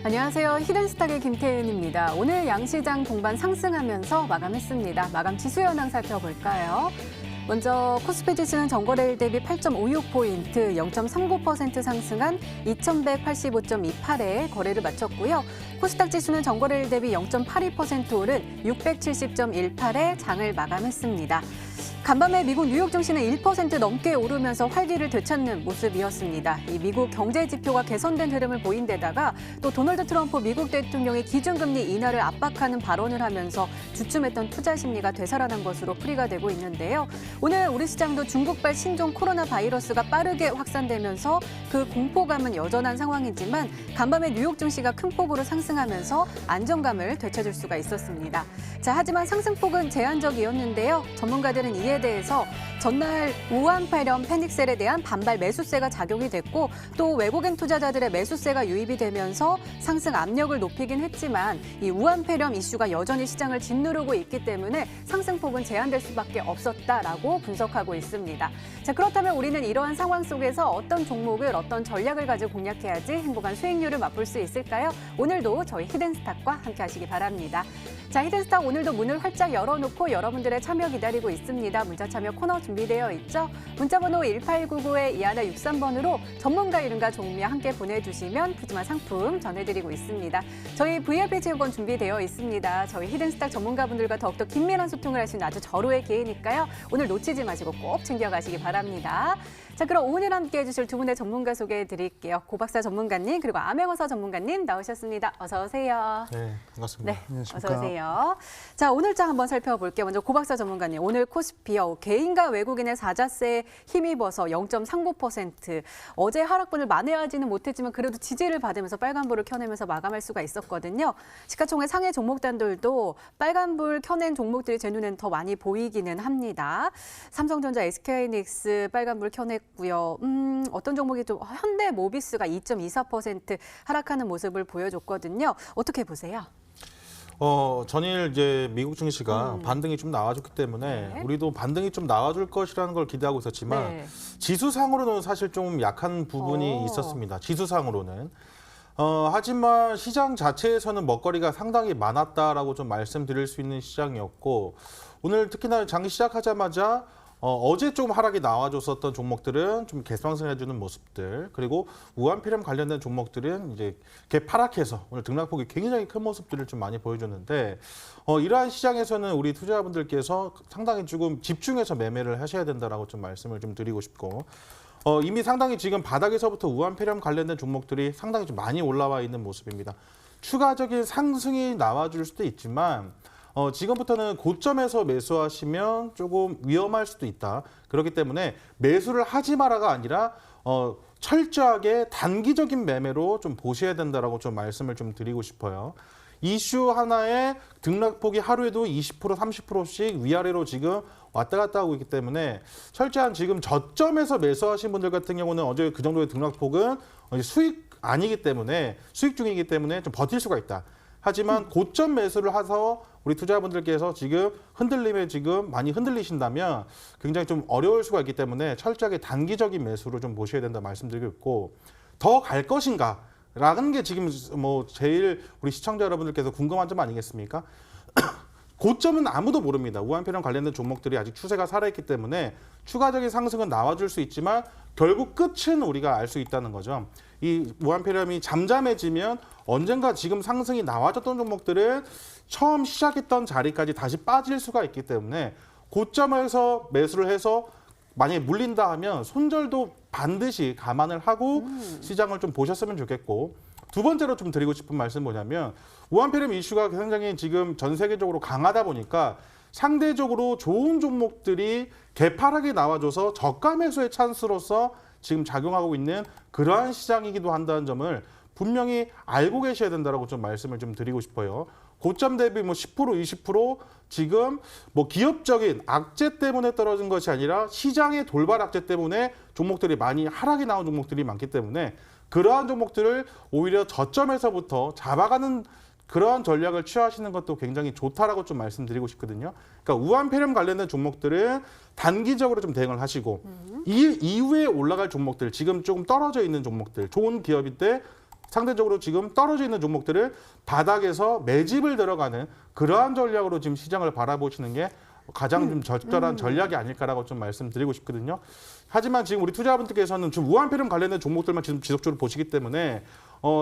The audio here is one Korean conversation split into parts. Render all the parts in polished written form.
안녕하세요. 히든스탁의 김태은입니다. 오늘 양시장 동반 상승하면서 마감했습니다. 마감 지수 현황 살펴볼까요? 먼저 코스피 지수는 전거래일 대비 8.56포인트, 0.39% 상승한 2185.28에 거래를 마쳤고요. 코스닥 지수는 전거래일 대비 0.82% 오른 670.18에 장을 마감했습니다. 간밤에 미국 뉴욕 증시는 1% 넘게 오르면서 활기를 되찾는 모습이었습니다. 이 미국 경제 지표가 개선된 흐름을 보인 데다가 또 도널드 트럼프 미국 대통령이 기준금리 인하를 압박하는 발언을 하면서 주춤했던 투자 심리가 되살아난 것으로 풀이가 되고 있는데요. 오늘 우리 시장도 중국발 신종 코로나 바이러스가 빠르게 확산되면서 그 공포감은 여전한 상황이지만 간밤에 뉴욕 증시가 큰 폭으로 상승하면서 안정감을 되찾을 수가 있었습니다. 자, 하지만 상승폭은 제한적이었는데요. 전문가들은 이에 대해서 전날 우한폐렴 패닉셀에 대한 반발 매수세가 작용이 됐고 또 외국인 투자자들의 매수세가 유입이 되면서 상승 압력을 높이긴 했지만 이 우한폐렴 이슈가 여전히 시장을 짓누르고 있기 때문에 상승폭은 제한될 수밖에 없었다라고 분석하고 있습니다. 자, 그렇다면 우리는 이러한 상황 속에서 어떤 종목을 어떤 전략을 가지고 공략해야지 행복한 수익률을 맛볼 수 있을까요? 오늘도 저희 히든스탁과 함께 하시기 바랍니다. 자, 히든스탁 오늘도 문을 활짝 열어놓고 여러분들의 참여 기다리고 있습니다. 문자 참여 코너 준비되어 있죠? 문자번호 1899-2163번으로 전문가 이름과 종류와 함께 보내주시면 푸짐한 상품 전해드리고 있습니다. 저희 VIP 체육권 준비되어 있습니다. 저희 히든스탁 전문가분들과 더욱더 긴밀한 소통을 할 수 있는 아주 절호의 기회니까요. 오늘 놓치지 마시고 꼭 챙겨가시기 바랍니다. 자, 그럼 오늘 함께 해주실 두 분의 전문가 소개해드릴게요. 고박사 전문가님 그리고 암행어사 전문가님 나오셨습니다. 어서 오세요. 네, 반갑습니다. 네, 어서 오세요. 자, 오늘 장 한번 살펴볼게요. 먼저 고박사 전문가님, 오늘 코스피요. 개인과 외국인의 사자세에 힘입어서 0.39%. 어제 하락분을 만회하지는 못했지만 그래도 지지를 받으면서 빨간불을 켜내면서 마감할 수가 있었거든요. 시가총액 상해 종목단들도 빨간불 켜낸 종목들이 제 눈에는 더 많이 보이기는 합니다. 삼성전자, SK하이닉스 빨간불 켜냈고요. 어떤 종목이 좀 현대모비스가 2.24% 하락하는 모습을 보여줬거든요. 어떻게 보세요? 전일 이제 미국 증시가 반등이 좀 나와줬기 때문에 네. 우리도 반등이 좀 나와줄 것이라는 걸 기대하고 있었지만 네. 지수상으로는 사실 좀 약한 부분이 있었습니다. 지수상으로는. 하지만 시장 자체에서는 먹거리가 상당히 많았다라고 좀 말씀드릴 수 있는 시장이었고 오늘 특히나 장이 시작하자마자 어제 좀 하락이 나와줬었던 종목들은 좀 개방성해주는 모습들 그리고 우한폐렴 관련된 종목들은 이제 개파락해서 오늘 등락폭이 굉장히 큰 모습들을 좀 많이 보여줬는데 이러한 시장에서는 우리 투자자분들께서 상당히 조금 집중해서 매매를 하셔야 된다라고 좀 말씀을 좀 드리고 싶고 이미 상당히 지금 바닥에서부터 우한폐렴 관련된 종목들이 상당히 좀 많이 올라와 있는 모습입니다. 추가적인 상승이 나와줄 수도 있지만 지금부터는 고점에서 매수하시면 조금 위험할 수도 있다. 그렇기 때문에 매수를 하지 마라가 아니라 철저하게 단기적인 매매로 좀 보셔야 된다라고 좀 말씀을 좀 드리고 싶어요. 이슈 하나에 등락폭이 하루에도 20%, 30%씩 위아래로 지금 왔다 갔다 하고 있기 때문에 철저한 지금 저점에서 매수하신 분들 같은 경우는 어제 그 정도의 등락폭은 수익 아니기 때문에 수익 중이기 때문에 좀 버틸 수가 있다. 하지만 고점 매수를 해서 우리 투자분들께서 지금 흔들림에 지금 많이 흔들리신다면 굉장히 좀 어려울 수가 있기 때문에 철저하게 단기적인 매수로 좀 보셔야 된다 말씀드리고 있고 더 갈 것인가? 라는 게 지금 뭐 제일 우리 시청자 여러분들께서 궁금한 점 아니겠습니까? 고점은 아무도 모릅니다. 우한폐렴 관련된 종목들이 아직 추세가 살아있기 때문에 추가적인 상승은 나와줄 수 있지만 결국 끝은 우리가 알 수 있다는 거죠. 이 우한폐렴이 잠잠해지면 언젠가 지금 상승이 나와줬던 종목들은 처음 시작했던 자리까지 다시 빠질 수가 있기 때문에 고점에서 매수를 해서 만약에 물린다 하면 손절도 반드시 감안을 하고 시장을 좀 보셨으면 좋겠고 두 번째로 좀 드리고 싶은 말씀은 뭐냐면 우한폐렴 이슈가 굉장히 지금 전 세계적으로 강하다 보니까 상대적으로 좋은 종목들이 개파락이 나와줘서 저가 매수의 찬스로서 지금 작용하고 있는 그러한 시장이기도 한다는 점을 분명히 알고 계셔야 된다라고 좀 말씀을 좀 드리고 싶어요. 고점 대비 뭐 10%, 20% 지금 뭐 기업적인 악재 때문에 떨어진 것이 아니라 시장의 돌발 악재 때문에 종목들이 많이 하락이 나온 종목들이 많기 때문에 그러한 종목들을 오히려 저점에서부터 잡아가는 그러한 전략을 취하시는 것도 굉장히 좋다라고 좀 말씀드리고 싶거든요. 그러니까 우한폐렴 관련된 종목들은 단기적으로 좀 대응을 하시고 이 이후에 올라갈 종목들, 지금 조금 떨어져 있는 종목들, 좋은 기업일 때 상대적으로 지금 떨어져 있는 종목들을 바닥에서 매집을 들어가는 그러한 전략으로 지금 시장을 바라보시는 게 가장 좀 적절한 전략이 아닐까라고 좀 말씀드리고 싶거든요. 하지만 지금 우리 투자분들께서는 좀 우한폐렴 관련된 종목들만 지금 지속적으로 보시기 때문에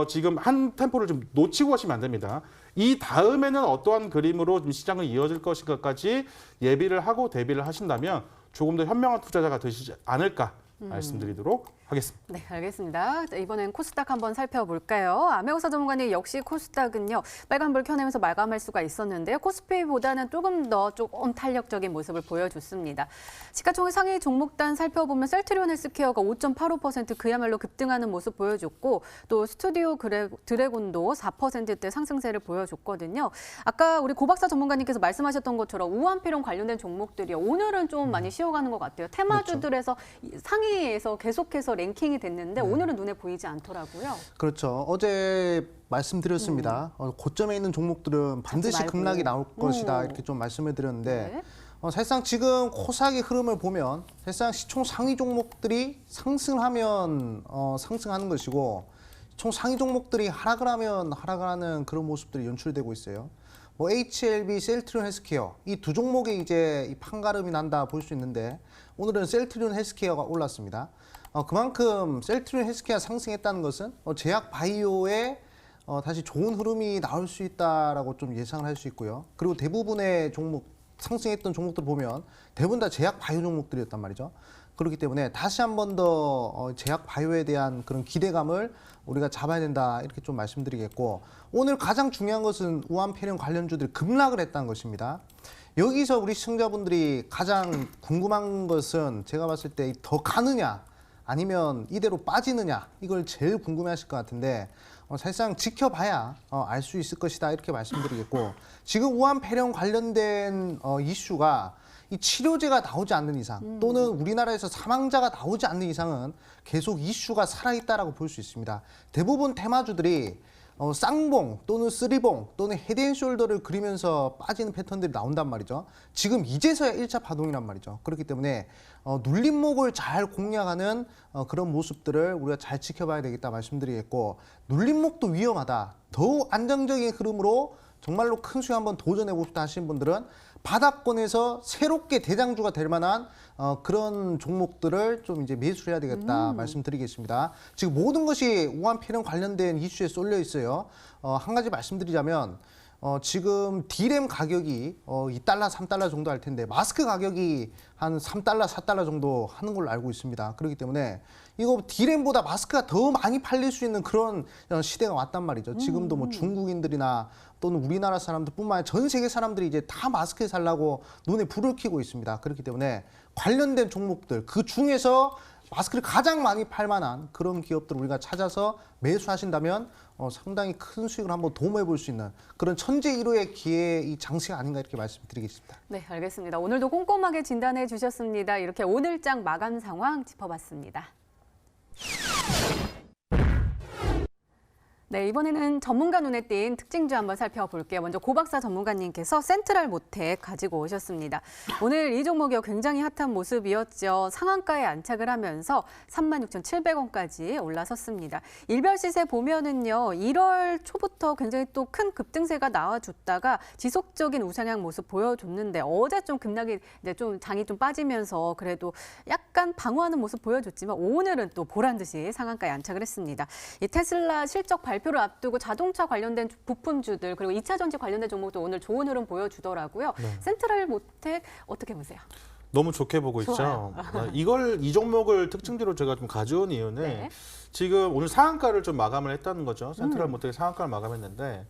지금 한 템포를 좀 놓치고 가시면 안 됩니다. 이 다음에는 어떠한 그림으로 좀 시장을 이어질 것인가까지 예비를 하고 대비를 하신다면 조금 더 현명한 투자자가 되시지 않을까 말씀드리도록 하겠습니다. 네, 알겠습니다. 자, 이번엔 코스닥 한번 살펴볼까요? 아메오사 전문가님 역시 코스닥은요. 빨간불 켜내면서 마감할 수가 있었는데요. 코스피보다는 조금 탄력적인 모습을 보여줬습니다. 시가총액 상위 종목단 살펴보면 셀트리온 헬스케어가 5.85% 그야말로 급등하는 모습 보여줬고 또 스튜디오 드래곤도 4%대 상승세를 보여줬거든요. 아까 우리 고박사 전문가님께서 말씀하셨던 것처럼 우한폐렴 관련된 종목들이 오늘은 좀 많이 쉬어가는 것 같아요. 테마주들에서 상위에서 계속해서 랭킹이 됐는데 오늘은 눈에 보이지 않더라고요. 그렇죠. 어제 말씀드렸습니다. 고점에 있는 종목들은 반드시 말고. 급락이 나올 것이다 이렇게 좀 말씀을 드렸는데 네. 사실상 지금 코스닥의 흐름을 보면 사실상 시총 상위 종목들이 상승하면 상승하는 것이고 총 상위 종목들이 하락을 하면 하락을 하는 그런 모습들이 연출되고 있어요. 뭐 HLB, 셀트리온 헬스케어 이 두 종목에 이제 이 판가름이 난다 볼 수 있는데 오늘은 셀트리온 헬스케어가 올랐습니다. 그만큼 셀트리온 헬스케어 상승했다는 것은 제약 바이오에 다시 좋은 흐름이 나올 수 있다라고 좀 예상을 할 수 있고요. 그리고 대부분의 종목 상승했던 종목들 보면 대부분 다 제약 바이오 종목들이었단 말이죠. 그렇기 때문에 다시 한 번 더 제약 바이오에 대한 그런 기대감을 우리가 잡아야 된다 이렇게 좀 말씀드리겠고 오늘 가장 중요한 것은 우한폐렴 관련주들이 급락을 했다는 것입니다. 여기서 우리 시청자분들이 가장 궁금한 것은 제가 봤을 때 더 가느냐 아니면 이대로 빠지느냐 이걸 제일 궁금해하실 것 같은데 사실상 지켜봐야 알 수 있을 것이다 이렇게 말씀드리겠고 지금 우한폐렴 관련된 이슈가 이 치료제가 나오지 않는 이상 또는 우리나라에서 사망자가 나오지 않는 이상은 계속 이슈가 살아있다라고 볼 수 있습니다. 대부분 테마주들이 쌍봉 또는 쓰리봉 또는 헤드앤숄더를 그리면서 빠지는 패턴들이 나온단 말이죠. 지금 이제서야 1차 파동이란 말이죠. 그렇기 때문에 눌림목을 잘 공략하는 그런 모습들을 우리가 잘 지켜봐야 되겠다 말씀드리겠고 눌림목도 위험하다. 더욱 안정적인 흐름으로 정말로 큰 수익 한번 도전해보고 싶다 하시는 분들은 바닥권에서 새롭게 대장주가 될 만한 그런 종목들을 좀 이제 매수해야 되겠다 말씀드리겠습니다. 지금 모든 것이 우한폐렴 관련된 이슈에 쏠려 있어요. 한 가지 말씀드리자면 지금 D램 가격이 2달러, 3달러 정도 할 텐데 마스크 가격이 한 3달러, 4달러 정도 하는 걸로 알고 있습니다. 그렇기 때문에 이거 D램보다 마스크가 더 많이 팔릴 수 있는 그런 시대가 왔단 말이죠. 지금도 뭐 중국인들이나 또는 우리나라 사람들뿐만 아니라 전 세계 사람들이 이제 다 마스크 살라고 눈에 불을 켜고 있습니다. 그렇기 때문에 관련된 종목들 그 중에서 마스크를 가장 많이 팔 만한 그런 기업들을 우리가 찾아서 매수하신다면 상당히 큰 수익을 한번 도모해 볼 수 있는 그런 천재일호의 기회의 이 장세가 아닌가 이렇게 말씀드리겠습니다. 네, 알겠습니다. 오늘도 꼼꼼하게 진단해 주셨습니다. 이렇게 오늘장 마감 상황 짚어봤습니다. 네, 이번에는 전문가 눈에 띈 특징주 한번 살펴볼게요. 먼저 고박사 전문가님께서 센트럴 모텍 가지고 오셨습니다. 오늘 이 종목이 굉장히 핫한 모습이었죠. 상한가에 안착을 하면서 36,700원까지 올라섰습니다. 일별 시세 보면은요, 1월 초부터 굉장히 또 큰 급등세가 나와줬다가 지속적인 우상향 모습 보여줬는데 어제 좀 급락이 이제 좀 장이 좀 빠지면서 그래도 약간 방어하는 모습 보여줬지만 오늘은 또 보란 듯이 상한가에 안착을 했습니다. 이 테슬라 실적 발표를 앞두고 자동차 관련된 부품주들 그리고 2차 전지 관련된 종목도 오늘 좋은 흐름 보여주더라고요. 네. 센트럴 모텍 어떻게 보세요? 너무 좋게 보고 좋아요. 있죠. 이 종목을 특징지로 제가 좀 가져온 이유는 네. 지금 오늘 상한가를 좀 마감을 했다는 거죠. 센트럴 모텍이 상한가를 마감했는데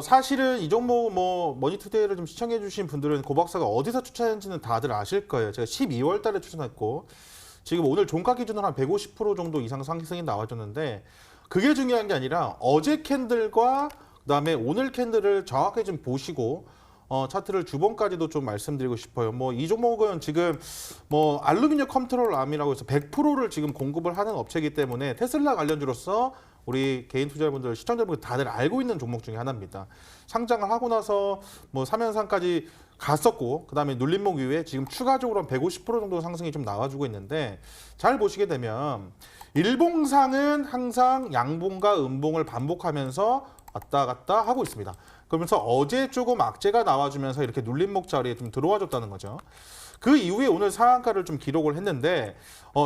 사실은 이 종목 뭐 머니투데이를 좀 시청해 주신 분들은 고박사가 어디서 추천했는지는 다들 아실 거예요. 제가 12월 달에 추천했고 지금 오늘 종가 기준으로 한 150% 정도 이상 상승이 나와줬는데 그게 중요한 게 아니라 어제 캔들과 그다음에 오늘 캔들을 정확하게 좀 보시고 차트를 주봉까지도 좀 말씀드리고 싶어요. 뭐 이 종목은 지금 뭐 알루미늄 컨트롤 암이라고 해서 100%를 지금 공급을 하는 업체이기 때문에 테슬라 관련주로서 우리 개인 투자자분들, 시청자분들 다들 알고 있는 종목 중에 하나입니다. 상장을 하고 나서 뭐 3연상까지 갔었고 그다음에 눌림목 이후에 지금 추가적으로 150% 정도 상승이 좀 나와주고 있는데 잘 보시게 되면 일봉상은 항상 양봉과 음봉을 반복하면서 왔다 갔다 하고 있습니다. 그러면서 어제 조금 악재가 나와주면서 이렇게 눌림목 자리에 좀 들어와줬다는 거죠. 그 이후에 오늘 상한가를 좀 기록을 했는데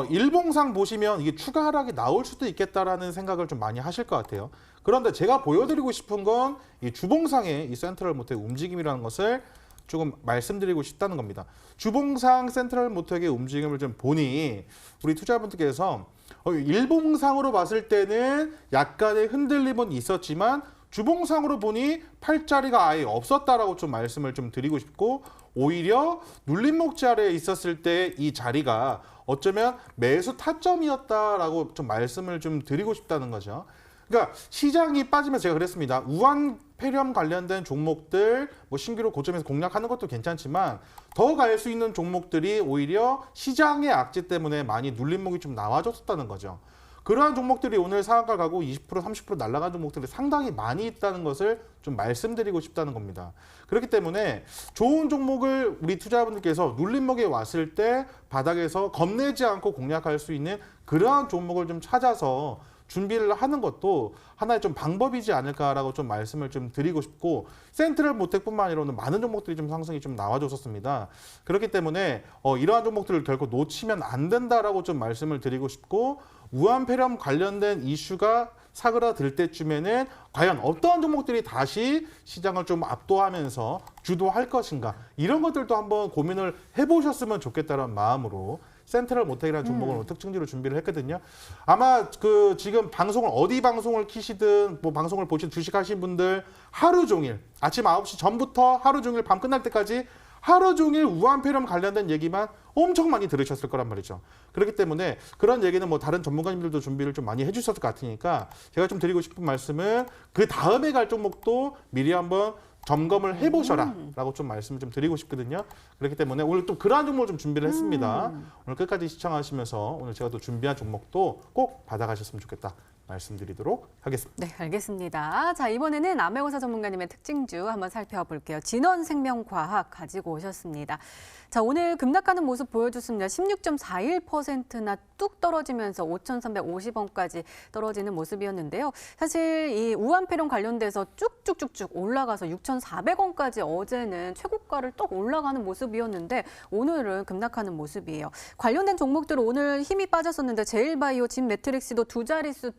일봉상 보시면 이게 추가 하락이 나올 수도 있겠다라는 생각을 좀 많이 하실 것 같아요. 그런데 제가 보여드리고 싶은 건 이 주봉상의 이 센트럴 모텍 움직임이라는 것을 조금 말씀드리고 싶다는 겁니다. 주봉상 센트럴 모텍의 움직임을 좀 보니 우리 투자분들께서 일봉상으로 봤을 때는 약간의 흔들림은 있었지만 주봉상으로 보니 팔자리가 아예 없었다라고 좀 말씀을 좀 드리고 싶고 오히려 눌림목 자리에 있었을 때 이 자리가 어쩌면 매수 타점이었다라고 좀 말씀을 좀 드리고 싶다는 거죠. 그러니까 시장이 빠지면 제가 그랬습니다. 우한 폐렴 관련된 종목들 뭐 신규로 고점에서 공략하는 것도 괜찮지만 더 갈 수 있는 종목들이 오히려 시장의 악재 때문에 많이 눌림목이 좀 나와줬었다는 거죠. 그러한 종목들이 오늘 상한가 가고 20% 30% 날아간 종목들이 상당히 많이 있다는 것을 좀 말씀드리고 싶다는 겁니다. 그렇기 때문에 좋은 종목을 우리 투자자분들께서 눌림목에 왔을 때 바닥에서 겁내지 않고 공략할 수 있는 그러한 종목을 좀 찾아서 준비를 하는 것도 하나의 좀 방법이지 않을까라고 좀 말씀을 좀 드리고 싶고 센트럴 모텍뿐만 아니라 많은 종목들이 좀 상승이 좀 나와줬었습니다. 그렇기 때문에 이러한 종목들을 결코 놓치면 안 된다라고 좀 말씀을 드리고 싶고 우한 폐렴 관련된 이슈가 사그라들 때쯤에는 과연 어떠한 종목들이 다시 시장을 좀 압도하면서 주도할 것인가 이런 것들도 한번 고민을 해보셨으면 좋겠다는 마음으로 센트럴 모텍이라는 종목을 특징지로 준비를 했거든요. 아마 그 지금 방송을 어디 방송을 키시든 뭐 방송을 보신 주식하신 분들 하루 종일 아침 9시 전부터 하루 종일 밤 끝날 때까지 하루 종일 우한 폐렴 관련된 얘기만 엄청 많이 들으셨을 거란 말이죠. 그렇기 때문에 그런 얘기는 뭐 다른 전문가님들도 준비를 좀 많이 해주셨을 것 같으니까 제가 좀 드리고 싶은 말씀은 그 다음에 갈 종목도 미리 한번 점검을 해보셔라 라고 좀 말씀을 좀 드리고 싶거든요. 그렇기 때문에 오늘 또 그러한 종목을 좀 준비를 했습니다. 오늘 끝까지 시청하시면서 오늘 제가 또 준비한 종목도 꼭 받아가셨으면 좋겠다 말씀드리도록 하겠습니다. 네, 알겠습니다. 자, 이번에는 암행어사 전문가님의 특징주 한번 살펴볼게요. 진원생명과학 가지고 오셨습니다. 자, 오늘 급락하는 모습 보여줬습니다. 16.41%나 뚝 떨어지면서 5,350원까지 떨어지는 모습이었는데요. 사실 이 우한폐렴 관련돼서 쭉쭉쭉쭉 올라가서 6,400원까지 어제는 최고가를 뚝 올라가는 모습이었는데 오늘은 급락하는 모습이에요. 관련된 종목들은 오늘 힘이 빠졌었는데 제일바이오, 진매트릭스도 두 자릿수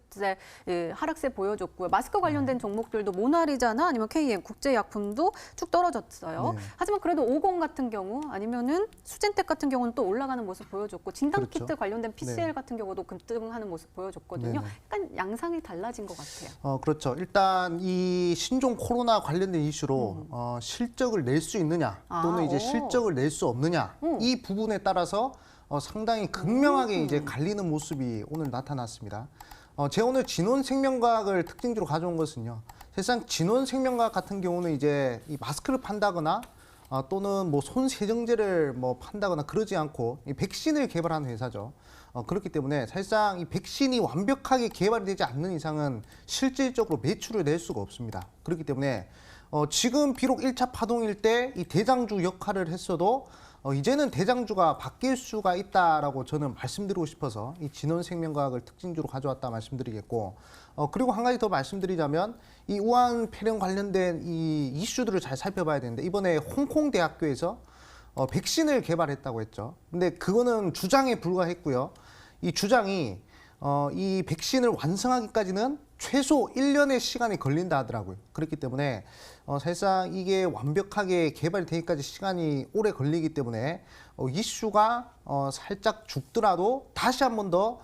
하락세 보여줬고요. 마스크 관련된 종목들도 모나리자나 아니면 KM, 국제약품도 쭉 떨어졌어요. 네. 하지만 그래도 50 같은 경우 아니면은 수젠텍 같은 경우는 또 올라가는 모습 보여줬고 진단키트 그렇죠. 관련된 PCL 네. 같은 경우도 급등하는 모습 보여줬거든요. 네네. 약간 양상이 달라진 것 같아요. 그렇죠. 일단 이 신종 코로나 관련된 이슈로 실적을 낼 수 있느냐 또는 이제 실적을 낼 수 없느냐 이 부분에 따라서 상당히 극명하게 이제 갈리는 모습이 오늘 나타났습니다. 제가 오늘 진원생명과학을 특징주로 가져온 것은요. 사실상 진원생명과학 같은 경우는 이제 이 마스크를 판다거나 또는 뭐 손 세정제를 뭐 판다거나 그러지 않고 이 백신을 개발하는 회사죠. 그렇기 때문에 사실상 이 백신이 완벽하게 개발이 되지 않는 이상은 실질적으로 매출을 낼 수가 없습니다. 그렇기 때문에 지금 비록 1차 파동일 때 이 대장주 역할을 했어도 이제는 대장주가 바뀔 수가 있다라고 저는 말씀드리고 싶어서 이 진원생명과학을 특징주로 가져왔다 말씀드리겠고 그리고 한 가지 더 말씀드리자면 이 우한 폐렴 관련된 이 이슈들을 잘 살펴봐야 되는데 이번에 홍콩 대학교에서 백신을 개발했다고 했죠. 근데 그거는 주장에 불과했고요. 이 주장이 이 백신을 완성하기까지는 최소 1년의 시간이 걸린다 하더라고요. 그렇기 때문에 사실상 이게 완벽하게 개발이 되기까지 시간이 오래 걸리기 때문에 이슈가 살짝 죽더라도 다시 한 번 더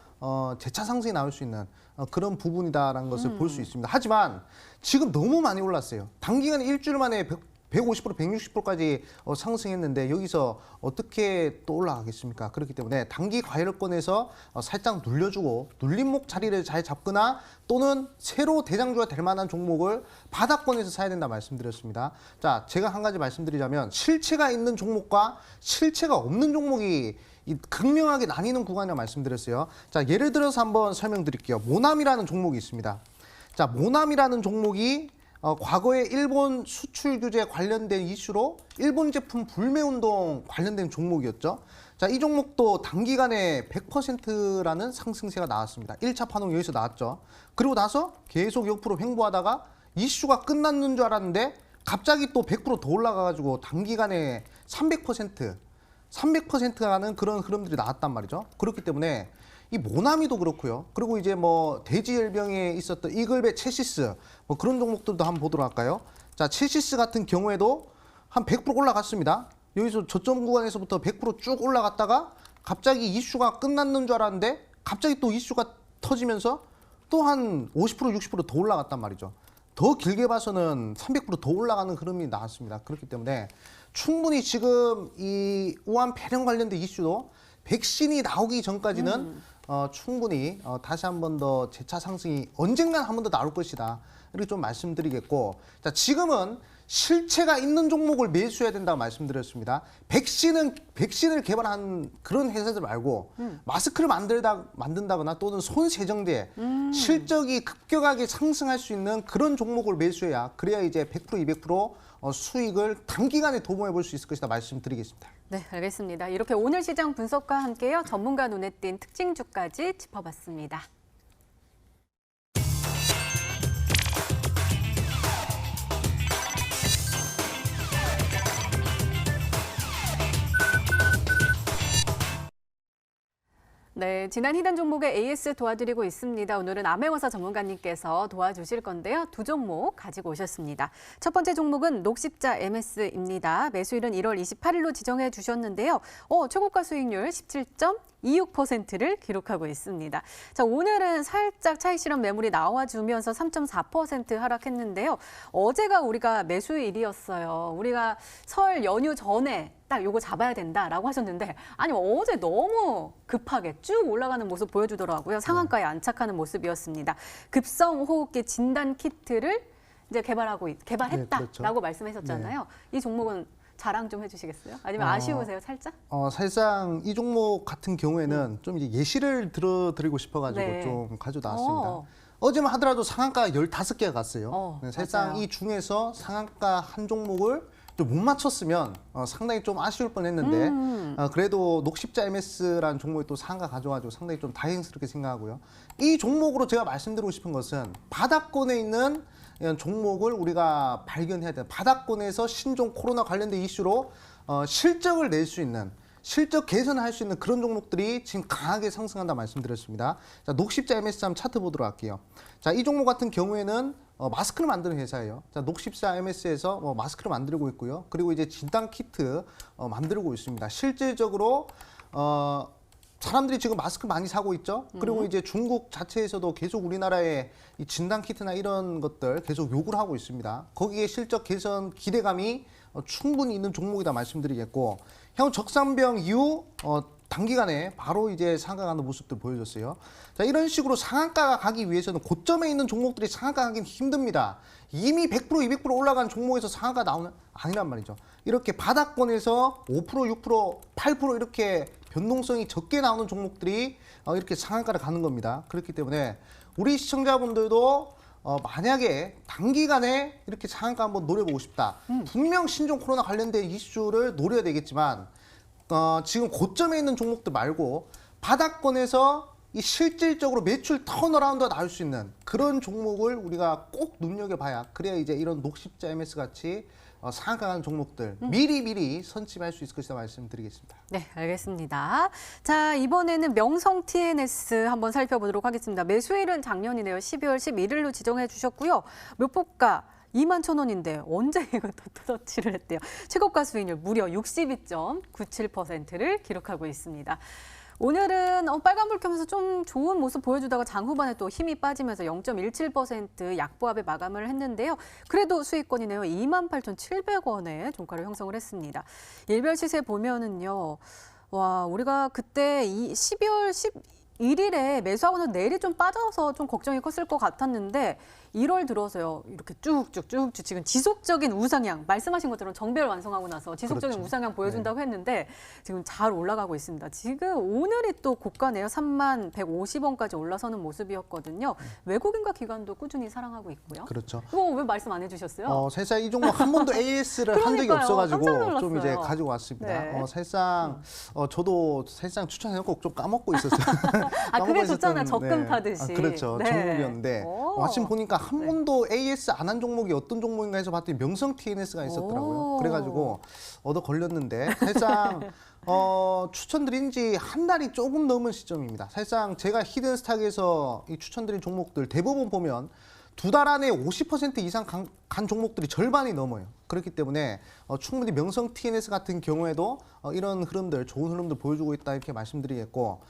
재차 상승이 나올 수 있는 그런 부분이다라는 것을 볼 수 있습니다. 하지만 지금 너무 많이 올랐어요. 단기간에 일주일 만에 150%, 160%까지 상승했는데 여기서 어떻게 또 올라가겠습니까? 그렇기 때문에 단기 과열권에서 살짝 눌려주고 눌림목 자리를 잘 잡거나 또는 새로 대장주가 될 만한 종목을 바닥권에서 사야 된다 말씀드렸습니다. 자, 제가 한 가지 말씀드리자면 실체가 있는 종목과 실체가 없는 종목이 극명하게 나뉘는 구간이라고 말씀드렸어요. 자, 예를 들어서 한번 설명드릴게요. 모남이라는 종목이 있습니다. 자, 모남이라는 종목이 과거에 일본 수출 규제 관련된 이슈로 일본 제품 불매 운동 관련된 종목이었죠. 자, 이 종목도 단기간에 100%라는 상승세가 나왔습니다. 1차 파동 여기서 나왔죠. 그리고 나서 계속 옆으로 횡보하다가 이슈가 끝났는 줄 알았는데 갑자기 또 100%더 올라가가지고 단기간에 300%가 가는 그런 흐름들이 나왔단 말이죠. 그렇기 때문에 이 모나미도 그렇고요. 그리고 이제 뭐 대지열병에 있었던 이글베 체시스 뭐 그런 종목들도 한번 보도록 할까요? 자, 체시스 같은 경우에도 한 100% 올라갔습니다. 여기서 저점 구간에서부터 100% 쭉 올라갔다가 갑자기 이슈가 끝났는 줄 알았는데 갑자기 또 이슈가 터지면서 또 한 50% 60%더 올라갔단 말이죠. 더 길게 봐서는 300%더 올라가는 흐름이 나왔습니다. 그렇기 때문에 충분히 지금 이 우한 폐렴 관련된 이슈도 백신이 나오기 전까지는 충분히 다시 한 번 더 재차 상승이 언젠간 한 번 더 나올 것이다. 이렇게 좀 말씀드리겠고, 자, 지금은 실체가 있는 종목을 매수해야 된다고 말씀드렸습니다. 백신을 개발한 그런 회사들 말고 마스크를 만든다거나 또는 손세정제 실적이 급격하게 상승할 수 있는 그런 종목을 매수해야 그래야 이제 100% 200% 수익을 단기간에 도모해 볼 수 있을 것이다 말씀드리겠습니다. 네, 알겠습니다. 이렇게 오늘 시장 분석과 함께요. 전문가 눈에 띈 특징주까지 짚어봤습니다. 네, 지난 희단 종목의 AS 도와드리고 있습니다. 오늘은 암행어사 전문가님께서 도와주실 건데요. 두 종목 가지고 오셨습니다. 첫 번째 종목은 녹십자 MS입니다. 매수일은 1월 28일로 지정해 주셨는데요. 최고가 수익률 17.26%를 기록하고 있습니다. 자, 오늘은 살짝 차익 실현 매물이 나와주면서 3.4% 하락했는데요. 어제가 우리가 매수일이었어요. 우리가 설 연휴 전에 딱 요거 잡아야 된다라고 하셨는데 아니 어제 너무 급하게 쭉 올라가는 모습 보여주더라고요. 상한가에 안착하는 모습이었습니다. 급성 호흡기 진단 키트를 이제 개발했다라고 네, 그렇죠. 말씀하셨잖아요. 이 종목은 자랑 좀 해주시겠어요? 아니면 아쉬우세요, 살짝? 사실상 이 종목 같은 경우에는 좀 이제 예시를 들어드리고 싶어가지고 네. 좀 가지고 나왔습니다. 어제만 하더라도 상한가 15개가 갔어요. 사실상 맞아요. 이 중에서 상한가 한 종목을 좀 못 맞췄으면 상당히 좀 아쉬울 뻔했는데 그래도 녹십자 MS라는 종목이 또 상한가 가져가지고 상당히 좀 다행스럽게 생각하고요. 이 종목으로 제가 말씀드리고 싶은 것은 바닥권에 있는 이런 종목을 우리가 발견해야 돼요. 바닥권에서 신종 코로나 관련된 이슈로 실적을 낼 수 있는 실적 개선을 할 수 있는 그런 종목들이 지금 강하게 상승한다 말씀드렸습니다. 자, 녹십자 MS 한번 차트 보도록 할게요. 자, 이 종목 같은 경우에는 마스크를 만드는 회사예요. 자, 녹십자 MS에서 마스크를 만들고 있고요. 그리고 이제 진단 키트 만들고 있습니다. 실질적으로 사람들이 지금 마스크 많이 사고 있죠. 그리고 이제 중국 자체에서도 계속 우리나라에 이 진단 키트나 이런 것들 계속 요구를 하고 있습니다. 거기에 실적 개선 기대감이 충분히 있는 종목이다 말씀드리겠고, 향후 적산병 이후 단기간에 바로 이제 상한가는 모습들 보여줬어요. 자, 이런 식으로 상한가가 가기 위해서는 고점에 있는 종목들이 상한가 가긴 힘듭니다. 이미 100% 200% 올라간 종목에서 상한가 나오는 아니란 말이죠. 이렇게 바닥권에서 5% 6% 8% 이렇게 변동성이 적게 나오는 종목들이 이렇게 상한가를 가는 겁니다. 그렇기 때문에 우리 시청자분들도 만약에 단기간에 이렇게 상한가 한번 노려보고 싶다. 분명 신종 코로나 관련된 이슈를 노려야 되겠지만 지금 고점에 있는 종목들 말고 바닥권에서 이 실질적으로 매출 턴어라운드가 나올 수 있는 그런 종목을 우리가 꼭 눈여겨봐야 그래야 이제 이런 녹십자 MS 같이 상한가 가는 종목들 미리 선침할 수 있을 것이다 말씀드리겠습니다. 네, 알겠습니다. 자, 이번에는 명성 TNS 한번 살펴보도록 하겠습니다. 매수일은 작년이네요. 12월 11일로 지정해 주셨고요. 목표가 21,000원인데 언제 이거 터치를 했대요. 최고가 수익률 무려 62.97%를 기록하고 있습니다. 오늘은 빨간불 켜면서 좀 좋은 모습 보여주다가 장 후반에 또 힘이 빠지면서 0.17% 약보합에 마감을 했는데요. 그래도 수익권이네요. 28,700원에 종가를 형성을 했습니다. 일별 시세 보면은요. 와, 우리가 그때 12월 11일에 매수하고는 내일이 좀 빠져서 좀 걱정이 컸을 것 같았는데 1월 들어서요. 이렇게 쭉쭉 지금 지속적인 우상향, 말씀하신 것처럼 정배열 완성하고 나서 지속적인 그렇죠. 우상향 보여준다고 했는데 지금 잘 올라가고 있습니다. 지금 오늘이 또 고가네요. 3150원까지 올라서는 모습이었거든요. 외국인과 기관도 꾸준히 사랑하고 있고요. 그렇죠. 이거 왜 말씀 안 해주셨어요? 사실상 이 종목 한 번도 AS를 한 적이 그러니까요. 깜짝 없어가지고 놀랐어요. 좀 이제 가지고 왔습니다. 네. 사실상 저도 사실상 추천해놓고 좀 까먹고 있었어요. 아, 그게 까먹고 좋잖아요. 있었던, 적금 타듯이. 그렇죠. 네. 종목이었는데 오. 마침 보니까 한 네. 번도 AS 안 한 종목이 어떤 종목인가 해서 봤더니 명성 TNS가 있었더라고요. 오. 그래가지고 얻어 걸렸는데 사실상 추천드린 지 한 달이 조금 넘은 시점입니다. 사실상 제가 히든스탁에서 이 추천드린 종목들 대부분 보면 2달 안에 50% 이상 간 종목들이 절반이 넘어요. 그렇기 때문에 충분히 명성 TNS 같은 경우에도 이런 흐름들, 좋은 흐름들 보여주고 있다 이렇게 말씀드리겠고,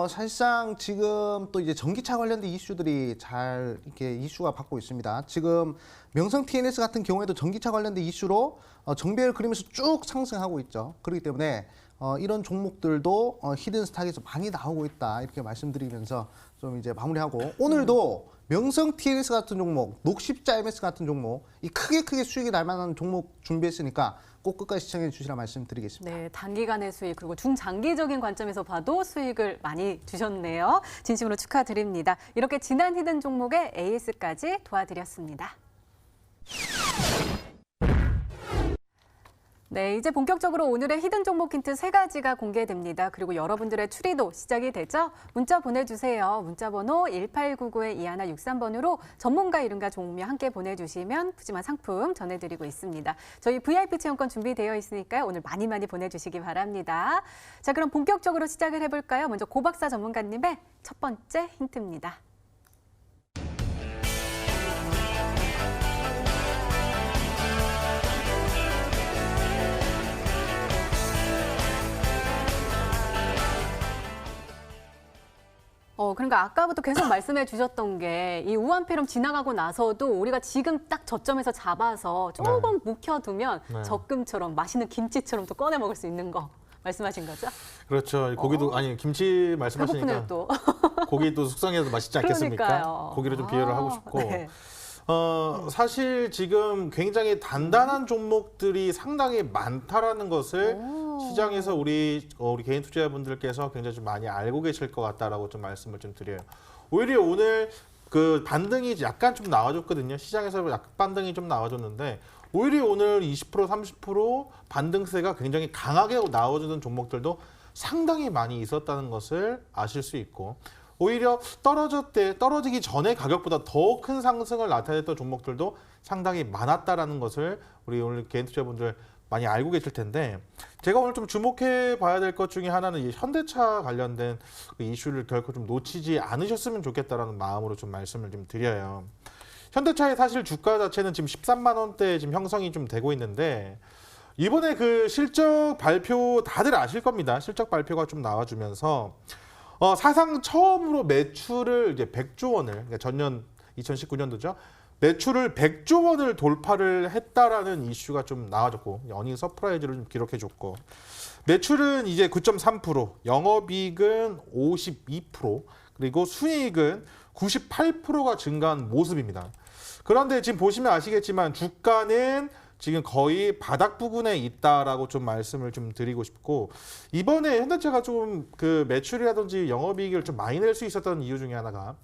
사실상 지금 또 이제 전기차 관련된 이슈들이 잘 이렇게 이슈가 받고 있습니다. 지금 명성 TNS 같은 경우에도 전기차 관련된 이슈로 정배열 그리면서 쭉 상승하고 있죠. 그렇기 때문에 이런 종목들도 히든스탁에서 많이 나오고 있다 이렇게 말씀드리면서 좀 이제 마무리하고, 오늘도 명성 TNS 같은 종목, 녹십자 MS 같은 종목, 이 크게 수익이 날 만한 종목 준비했으니까 꼭 끝까지 시청해 주시라 말씀드리겠습니다. 네, 단기간의 수익 그리고 중장기적인 관점에서 봐도 수익을 많이 주셨네요. 진심으로 축하드립니다. 이렇게 지난 히든 종목의 AS까지 도와드렸습니다. 네, 이제 본격적으로 오늘의 히든 종목 힌트 3가지가 공개됩니다. 그리고 여러분들의 추리도 시작이 되죠? 문자 보내주세요. 문자 번호 1899-2163번으로 전문가 이름과 종목명 함께 보내주시면 푸짐한 상품 전해드리고 있습니다. 저희 VIP 체험권 준비되어 있으니까요. 오늘 많이 보내주시기 바랍니다. 자, 그럼 본격적으로 시작을 해볼까요? 먼저 고박사 전문가님의 첫 번째 힌트입니다. 그러니까 아까부터 계속 말씀해 주셨던 게 이 우한폐렴 지나가고 나서도 우리가 지금 딱 저점에서 잡아서 조금 묵혀두면 네. 적금처럼 맛있는 김치처럼 또 꺼내 먹을 수 있는 거 말씀하신 거죠? 그렇죠. 고기도 아니 김치 말씀하시니까 배고프네요 또. 고기도 숙성해서 맛있지 않겠습니까? 그러니까요. 고기를 좀 비교를 하고 싶고. 네. 사실 지금 굉장히 단단한 종목들이 상당히 많다라는 것을 시장에서 우리 개인 투자자분들께서 굉장히 좀 많이 알고 계실 것 같다라고 좀 말씀을 좀 드려요. 오히려 오늘 그 반등이 약간 좀 나와줬거든요. 시장에서 약간 반등이 좀 나와줬는데 오히려 오늘 20% 30% 반등세가 굉장히 강하게 나와주는 종목들도 상당히 많이 있었다는 것을 아실 수 있고, 오히려 떨어지기 전에 가격보다 더 큰 상승을 나타냈던 종목들도 상당히 많았다라는 것을 우리 오늘 개인 투자분들 많이 알고 계실 텐데, 제가 오늘 좀 주목해 봐야 될 것 중에 하나는 이 현대차 관련된 그 이슈를 결코 좀 놓치지 않으셨으면 좋겠다라는 마음으로 좀 말씀을 좀 드려요. 현대차의 사실 주가 자체는 지금 13만 원대 지금 형성이 좀 되고 있는데, 이번에 그 실적 발표 다들 아실 겁니다. 실적 발표가 좀 나와주면서 사상 처음으로 매출을 이제 100조 원을, 그러니까 전년 2019년도죠. 매출을 100조 원을 돌파를 했다라는 이슈가 좀 나와줬고, 어닝 서프라이즈를 좀 기록해줬고, 매출은 이제 9.3%, 영업이익은 52%, 그리고 순이익은 98%가 증가한 모습입니다. 그런데 지금 보시면 아시겠지만 주가는 지금 거의 바닥 부근에 있다라고 좀 말씀을 좀 드리고 싶고, 이번에 현대차가 좀 그 매출이라든지 영업이익을 좀 많이 낼 수 있었던 이유 중에 하나가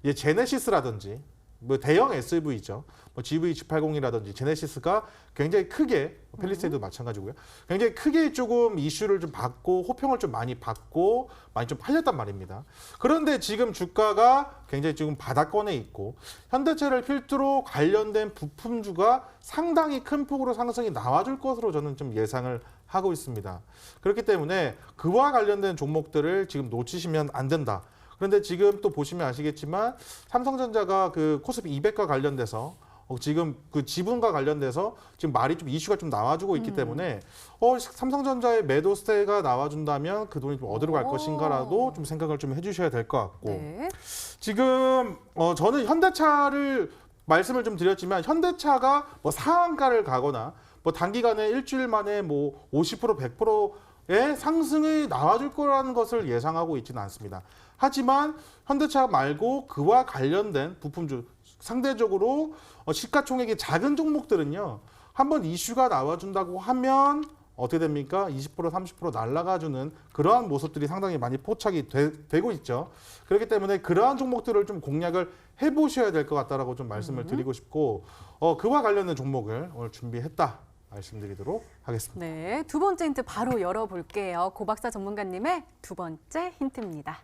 이제 제네시스라든지 뭐 대형 SUV죠. 뭐 GV80이라든지 제네시스가 굉장히 크게, 펠리세이드도 마찬가지고요. 굉장히 크게 조금 이슈를 좀 받고 호평을 좀 많이 받고 많이 좀 팔렸단 말입니다. 그런데 지금 주가가 굉장히 지금 바닥권에 있고 현대차를 필두로 관련된 부품주가 상당히 큰 폭으로 상승이 나와줄 것으로 저는 좀 예상을 하고 있습니다. 그렇기 때문에 그와 관련된 종목들을 지금 놓치시면 안 된다. 그런데 지금 또 보시면 아시겠지만 삼성전자가 그 코스피 200과 관련돼서 지금 그 지분과 관련돼서 지금 말이 좀 이슈가 좀 나와주고 있기 때문에 삼성전자의 매도세가 나와준다면 그 돈이 좀 어디로 갈 것인가라도 좀 생각을 좀 해주셔야 될 것 같고, 네. 지금 저는 현대차를 말씀을 좀 드렸지만 현대차가 뭐 상한가를 가거나 뭐 단기간에 일주일 만에 뭐 50% 100%의 상승이 나와줄 거라는 것을 예상하고 있지는 않습니다. 하지만 현대차 말고 그와 관련된 부품주, 상대적으로 시가총액이 작은 종목들은요. 한번 이슈가 나와준다고 하면 어떻게 됩니까? 20% 30% 날아가주는 그러한 모습들이 상당히 많이 포착이 되고 있죠. 그렇기 때문에 그러한 종목들을 좀 공략을 해보셔야 될 것 같다라고 좀 말씀을 드리고 싶고 그와 관련된 종목을 오늘 준비했다 말씀드리도록 하겠습니다. 네, 두 번째 힌트 바로 열어볼게요. 고박사 전문가님의 두 번째 힌트입니다.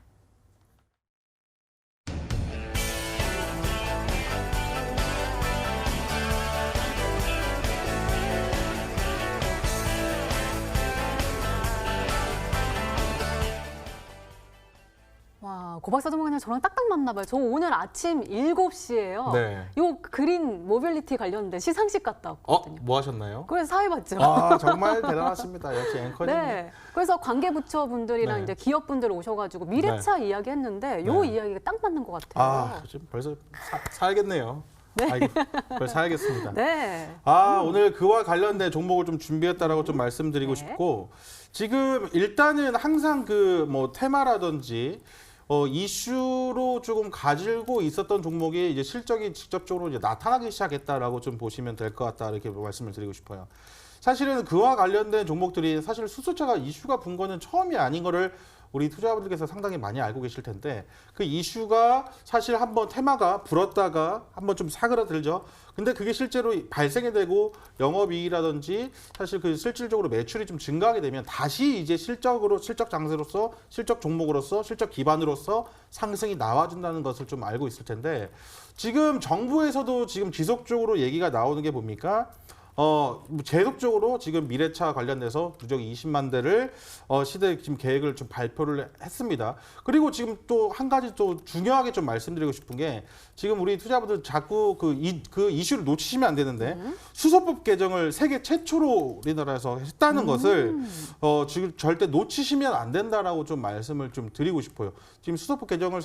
와, 고박사 전문가님 저랑 딱딱 맞나 봐요. 저 오늘 아침 7시에요. 네. 요 그린 모빌리티 관련된 시상식 갔다 왔거든요. 뭐 하셨나요? 그래서 사회 봤죠. 아, 정말 대단하십니다. 역시 앵커님. 네. 그래서 관계부처분들이랑 네. 이제 기업분들 오셔가지고 미래차 이야기했는데 요 네. 이야기가 딱 맞는 것 같아요. 아, 지금 벌써 사야겠네요. 네. 아이고, 벌써 사야겠습니다. 네. 오늘 그와 관련된 종목을 좀 준비했다라고 좀 말씀드리고 네. 싶고 지금 일단은 항상 그 뭐 테마라든지 이슈로 조금 가지고 있었던 종목이 이제 실적이 직접적으로 이제 나타나기 시작했다라고 좀 보시면 될 것 같다 이렇게 말씀을 드리고 싶어요. 사실은 그와 관련된 종목들이 사실 수소차가 이슈가 분 거는 처음이 아닌 거를 우리 투자자분들께서 상당히 많이 알고 계실 텐데 그 이슈가 사실 한번 테마가 불었다가 한번 좀 사그라들죠. 근데 그게 실제로 발생이 되고 영업이익이라든지 사실 그 실질적으로 매출이 좀 증가하게 되면 다시 이제 실적 장세로서 실적 종목으로서 실적 기반으로서 상승이 나와준다는 것을 좀 알고 있을 텐데 지금 정부에서도 지금 지속적으로 얘기가 나오는 게 뭡니까? 계속적으로 지금 미래차 관련돼서 누적 20만 대를 시대 지금 계획을 좀 발표를 했습니다. 그리고 지금 또 한 가지 또 중요하게 좀 말씀드리고 싶은 게 지금 우리 투자자분들 자꾸 그 이슈를 놓치시면 안 되는데 수소법 개정을 세계 최초로 우리나라에서 했다는 것을 지금 절대 놓치시면 안 된다라고 좀 말씀을 좀 드리고 싶어요. 지금 수소법 개정을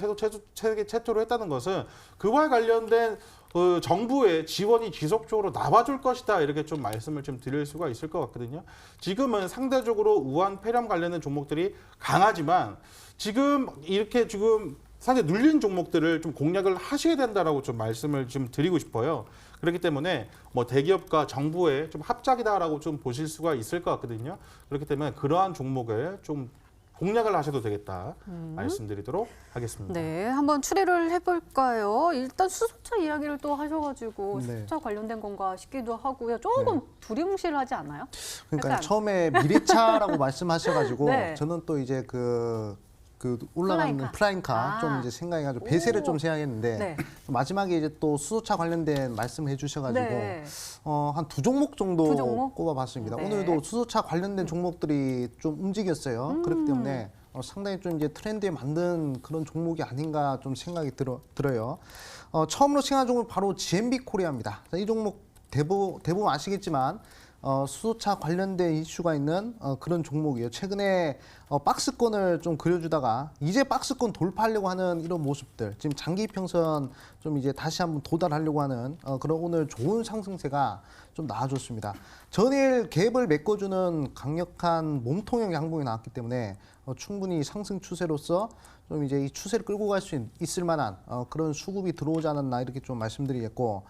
세계 최초로 했다는 것은 그와 관련된 정부의 지원이 지속적으로 나와줄 것이다 이렇게 좀 말씀을 좀 드릴 수가 있을 것 같거든요. 지금은 상대적으로 우한 폐렴 관련된 종목들이 강하지만 지금 이렇게 지금 상당히 눌린 종목들을 좀 공략을 하셔야 된다라고 좀 말씀을 좀 드리고 싶어요. 그렇기 때문에 뭐 대기업과 정부의 좀 합작이다라고 좀 보실 수가 있을 것 같거든요. 그렇기 때문에 그러한 종목을 좀 공략을 하셔도 되겠다 말씀드리도록 하겠습니다. 네, 한번 추리를 해볼까요? 일단 수소차 이야기를 또 하셔가지고 네. 수소차 관련된 건가 싶기도 하고요. 조금 두리뭉실하지 않아요? 그러니까 약간. 처음에 미래차라고 말씀하셔가지고 네. 저는 또 이제 그 올라가는 플라잉카 좀 이제 생각해가지고 배세를 오. 좀 생각했는데 네. 마지막에 이제 또 수소차 관련된 말씀을 해주셔가지고 네. 한 두 종목 정도 두 종목? 꼽아봤습니다. 네. 오늘도 수소차 관련된 종목들이 좀 움직였어요. 그렇기 때문에 상당히 좀 이제 트렌드에 맞는 그런 종목이 아닌가 좀 생각이 들어요. 처음으로 생각한 종목 바로 GMB 코리아입니다. 이 종목 대부분 아시겠지만 수소차 관련된 이슈가 있는 그런 종목이에요. 최근에 박스권을 좀 그려주다가 이제 박스권 돌파하려고 하는 이런 모습들, 지금 장기 평선 좀 이제 다시 한번 도달하려고 하는 그런 오늘 좋은 상승세가 좀 나와줬습니다. 전일 갭을 메꿔주는 강력한 몸통형 양봉이 나왔기 때문에 충분히 상승 추세로서 좀 이제 이 추세를 끌고 갈 수 있을 만한 그런 수급이 들어오지 않았나 이렇게 좀 말씀드리겠고.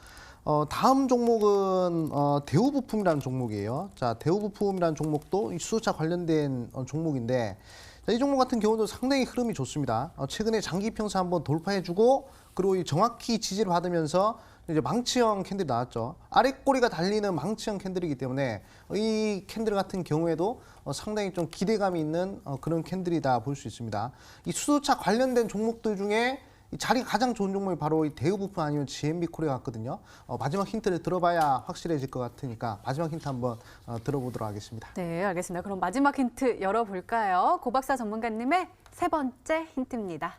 다음 종목은 대우부품이라는 종목이에요. 자, 대우부품이라는 종목도 이 수소차 관련된 종목인데 자, 이 종목 같은 경우도 상당히 흐름이 좋습니다. 최근에 장기평선 한번 돌파해주고 그리고 이 정확히 지지를 받으면서 이제 망치형 캔들이 나왔죠. 아랫꼬리가 달리는 망치형 캔들이기 때문에 이 캔들 같은 경우에도 상당히 좀 기대감이 있는 그런 캔들이다 볼 수 있습니다. 이 수소차 관련된 종목들 중에 이 자리가 가장 좋은 종목이 바로 이 대우부품 아니면 GMB 코리아 같거든요. 마지막 힌트를 들어봐야 확실해질 것 같으니까 마지막 힌트 한번 들어보도록 하겠습니다. 네, 알겠습니다. 그럼 마지막 힌트 열어볼까요? 고박사 전문가님의 세 번째 힌트입니다.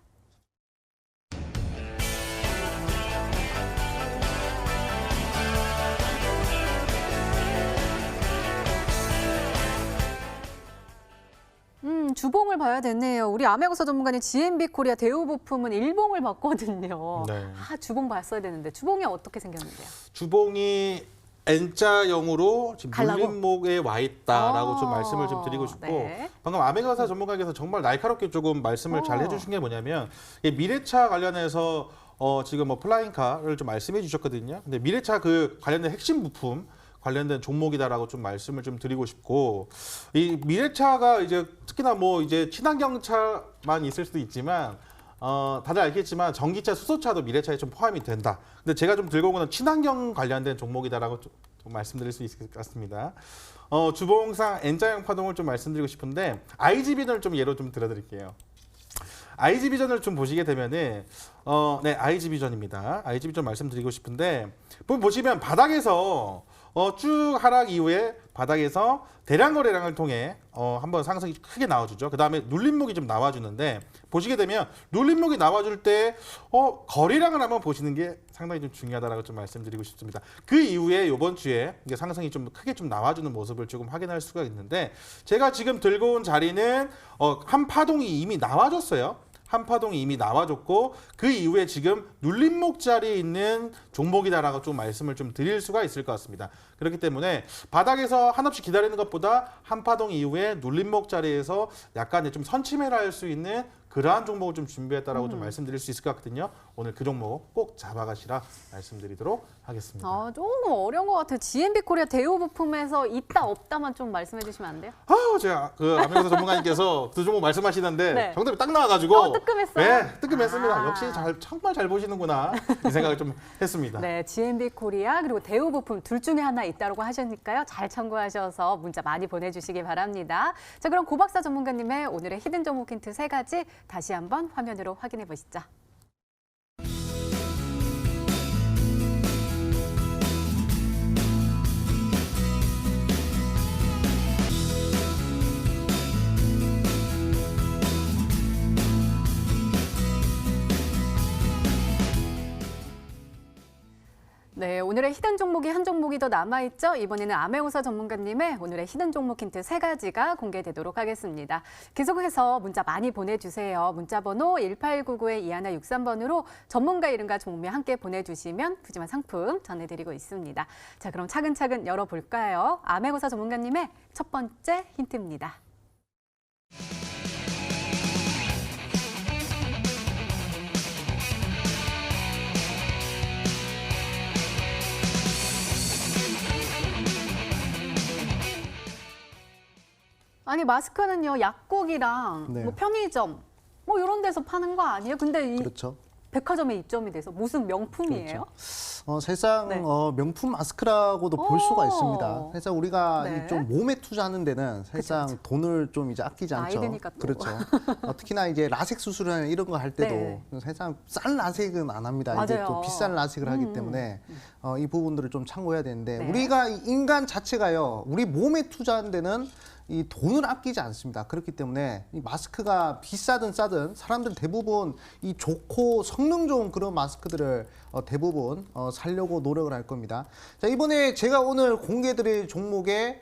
주봉을 봐야 되네요. 우리 아메고사 전문가님 GMB 코리아 대우부품은 일봉을 봤거든요. 네. 주봉 봤어야 되는데 주봉이 어떻게 생겼는데요? 주봉이 N자형으로 지금 갈라고? 눌림목에 와 있다라고 좀 말씀을 좀 드리고 싶고 네. 방금 아메가사 전문가께서 정말 날카롭게 조금 말씀을 잘 해주신 게 뭐냐면 이 미래차 관련해서 지금 뭐 플라잉카를 좀 말씀해 주셨거든요. 근데 미래차 그 관련된 핵심 부품 관련된 종목이다라고 좀 말씀을 좀 드리고 싶고, 이 미래차가 이제 특히나 뭐 이제 친환경차만 있을 수도 있지만 다들 알겠지만 전기차, 수소차도 미래차에 좀 포함이 된다. 근데 제가 좀 들고 온 거는 친환경 관련된 종목이다라고 좀 말씀드릴 수 있을 것 같습니다. 주봉상 N자형 파동을 좀 말씀드리고 싶은데 IG비전을 좀 예로 좀 들어드릴게요. IG비전을 좀 보시게 되면은 네, IG비전입니다. IG비전 말씀드리고 싶은데 보시면 바닥에서 쭉 하락 이후에 바닥에서 대량 거래량을 통해 한번 상승이 크게 나와주죠. 그 다음에 눌림목이 좀 나와주는데 보시게 되면 눌림목이 나와줄 때 거래량을 한번 보시는 게 상당히 좀 중요하다라고 좀 말씀드리고 싶습니다. 그 이후에 이번 주에 이게 상승이 좀 크게 좀 나와주는 모습을 조금 확인할 수가 있는데 제가 지금 들고 온 자리는 한 파동이 이미 나와줬어요. 한 파동이 이미 나와줬고 그 이후에 지금 눌림목 자리에 있는 종목이다라고 좀 말씀을 좀 드릴 수가 있을 것 같습니다. 그렇기 때문에 바닥에서 한없이 기다리는 것보다 한 파동 이후에 눌림목 자리에서 약간의 좀 선침해를 할 수 있는 그러한 종목을 좀 준비했다라고 좀 말씀드릴 수 있을 것 같거든요. 오늘 그 종목 꼭 잡아가시라 말씀드리도록 하겠습니다. 조금 어려운 것 같아요. GMB 코리아 대우 부품에서 있다 없다만 좀 말씀해 주시면 안 돼요? 제가 그 아메리카 전문가님께서 그 종목 말씀하시는데 네. 정답이 딱 나와가지고 뜨끔했어요? 네, 뜨끔했습니다. 아. 역시 정말 잘 보시는구나 이 생각을 좀 했습니다. 네, GMB 코리아 그리고 대우 부품 둘 중에 하나 있다고 하셨으니까요. 잘 참고하셔서 문자 많이 보내주시기 바랍니다. 자, 그럼 고박사 전문가님의 오늘의 히든 종목 힌트 3가지 다시 한번 화면으로 확인해 보시죠. 네, 오늘의 히든 종목이 한 종목이 더 남아있죠. 이번에는 아메오사 전문가님의 오늘의 히든 종목 힌트 3가지가 공개되도록 하겠습니다. 계속해서 문자 많이 보내주세요. 문자번호 1899-2163번으로 전문가 이름과 종목명 함께 보내주시면 푸짐한 상품 전해드리고 있습니다. 자, 그럼 차근차근 열어볼까요? 아메오사 전문가님의 첫 번째 힌트입니다. 아니 마스크는요 약국이랑 네. 뭐 편의점 뭐 이런 데서 파는 거 아니에요? 근데 이 그렇죠. 백화점에 입점이 돼서 무슨 명품이에요? 사실상 네. 명품 마스크라고도 볼 수가 있습니다. 사실상 우리가 네. 이 좀 몸에 투자하는 데는 사실상 그쵸. 돈을 좀 이제 아끼지 않죠. 나이 드니까 또. 그렇죠. 특히나 이제 라섹 수술이나 이런 거 할 때도 네. 사실상 싼 라섹은 안 합니다. 이제 맞아요. 또 비싼 라섹을 하기 때문에 이 부분들을 좀 참고해야 되는데 네. 우리가 이 인간 자체가요. 우리 몸에 투자하는 데는 이 돈을 아끼지 않습니다. 그렇기 때문에 이 마스크가 비싸든 싸든 사람들 대부분 이 좋고 성능 좋은 그런 마스크들을 대부분 사려고 노력을 할 겁니다. 자, 이번에 제가 오늘 공개드릴 종목의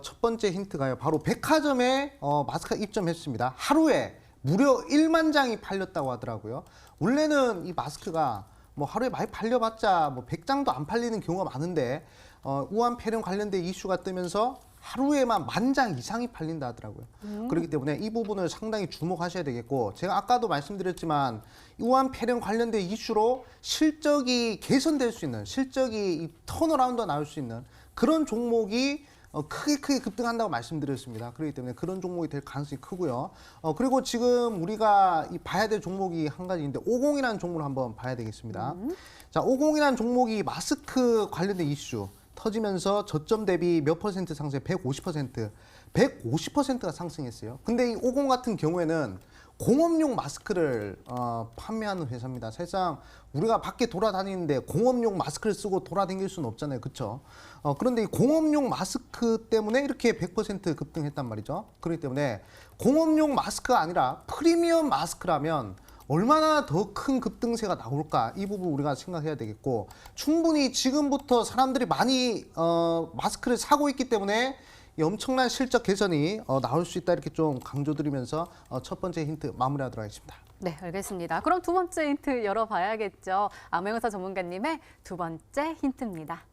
첫 번째 힌트가요. 바로 백화점에 마스크가 입점했습니다. 하루에 무려 1만 장이 팔렸다고 하더라고요. 원래는 이 마스크가 뭐 하루에 많이 팔려봤자 뭐 100장도 안 팔리는 경우가 많은데 우한 폐렴 관련된 이슈가 뜨면서 하루에만 10,000장 이상이 팔린다 하더라고요. 그렇기 때문에 이 부분을 상당히 주목하셔야 되겠고 제가 아까도 말씀드렸지만 우한 폐렴 관련된 이슈로 실적이 개선될 수 있는 실적이 턴어라운드가 나올 수 있는 그런 종목이 크게 급등한다고 말씀드렸습니다. 그렇기 때문에 그런 종목이 될 가능성이 크고요. 그리고 지금 우리가 봐야 될 종목이 한 가지인데 50이라는 종목을 한번 봐야 되겠습니다. 자, 50이라는 종목이 마스크 관련된 이슈 터지면서 저점 대비 몇 퍼센트 상승? 150%. 150%가 상승했어요. 근데 이 50 같은 경우에는 공업용 마스크를 판매하는 회사입니다. 사실상 우리가 밖에 돌아다니는데 공업용 마스크를 쓰고 돌아다닐 수는 없잖아요. 그렇죠? 그런데 이 공업용 마스크 때문에 이렇게 100% 급등했단 말이죠. 그렇기 때문에 공업용 마스크가 아니라 프리미엄 마스크라면 얼마나 더 큰 급등세가 나올까 이 부분 우리가 생각해야 되겠고 충분히 지금부터 사람들이 많이 마스크를 사고 있기 때문에 이 엄청난 실적 개선이 나올 수 있다 이렇게 좀 강조드리면서 첫 번째 힌트 마무리하도록 하겠습니다. 네, 알겠습니다. 그럼 두 번째 힌트 열어봐야겠죠. 아메오사 전문가님의 두 번째 힌트입니다.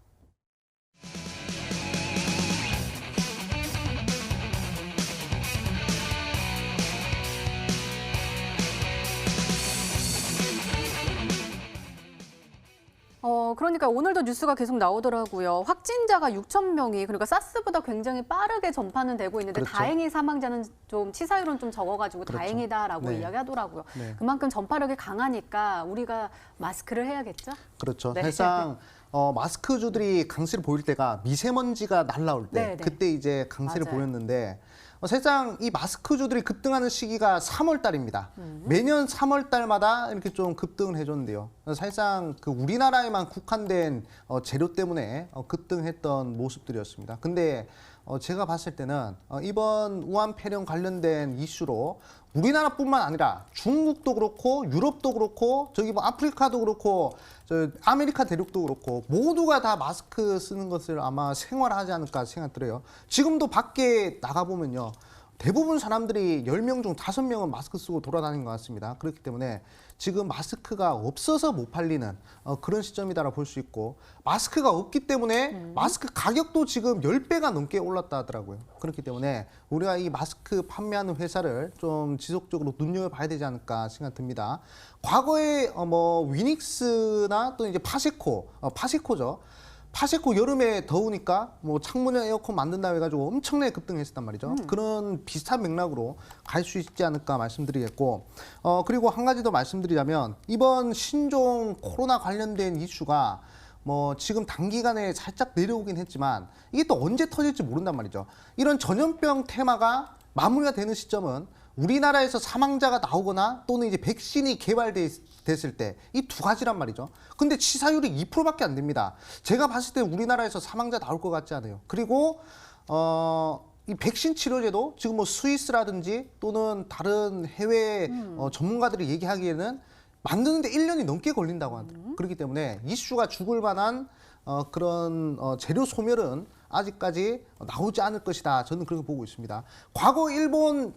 그러니까 오늘도 뉴스가 계속 나오더라고요. 확진자가 6천 명이 그러니까 사스보다 굉장히 빠르게 전파는 되고 있는데 그렇죠. 다행히 사망자는 좀 치사율은 좀 적어가지고 그렇죠. 다행이다라고 네. 이야기하더라고요. 네. 그만큼 전파력이 강하니까 우리가 마스크를 해야겠죠? 그렇죠. 네. 사실상 마스크주들이 강세를 보일 때가 미세먼지가 날라올 때 네, 네. 그때 이제 강세를 맞아요. 보였는데 사실상 이 마스크주들이 급등하는 시기가 3월 달입니다. 매년 3월 달마다 이렇게 좀 급등을 해줬는데요. 사실상 그 우리나라에만 국한된 재료 때문에 급등했던 모습들이었습니다. 근데 제가 봤을 때는 이번 우한 폐렴 관련된 이슈로 우리나라뿐만 아니라 중국도 그렇고 유럽도 그렇고 저기 뭐 아프리카도 그렇고 저 아메리카 대륙도 그렇고 모두가 다 마스크 쓰는 것을 아마 생활하지 않을까 생각 들어요. 지금도 밖에 나가 보면요. 대부분 사람들이 10명 중 5명은 마스크 쓰고 돌아다니는 것 같습니다. 그렇기 때문에 지금 마스크가 없어서 못 팔리는 그런 시점이다라고 볼 수 있고 마스크가 없기 때문에 마스크 가격도 지금 10배가 넘게 올랐다 하더라고요. 그렇기 때문에 우리가 이 마스크 판매하는 회사를 좀 지속적으로 눈여겨봐야 되지 않을까 생각 듭니다. 과거에 뭐 위닉스나 또 이제 파세코죠. 파세코 여름에 더우니까 뭐 창문에 에어컨 만든다고 해가지고 엄청나게 급등했었단 말이죠. 그런 비슷한 맥락으로 갈 수 있지 않을까 말씀드리겠고 그리고 한 가지 더 말씀드리자면 이번 신종 코로나 관련된 이슈가 뭐 지금 단기간에 살짝 내려오긴 했지만 이게 또 언제 터질지 모른단 말이죠. 이런 전염병 테마가 마무리가 되는 시점은 우리나라에서 사망자가 나오거나 또는 이제 백신이 개발됐을 때 이 두 가지란 말이죠. 근데 치사율이 2%밖에 안 됩니다. 제가 봤을 때 우리나라에서 사망자 나올 것 같지 않아요. 그리고 이 백신 치료제도 지금 뭐 스위스라든지 또는 다른 해외 전문가들이 얘기하기에는 만드는데 1년이 넘게 걸린다고 하더라고요. 그렇기 때문에 이슈가 죽을 만한 그런 재료 소멸은 아직까지 나오지 않을 것이다. 저는 그렇게 보고 있습니다. 과거 일본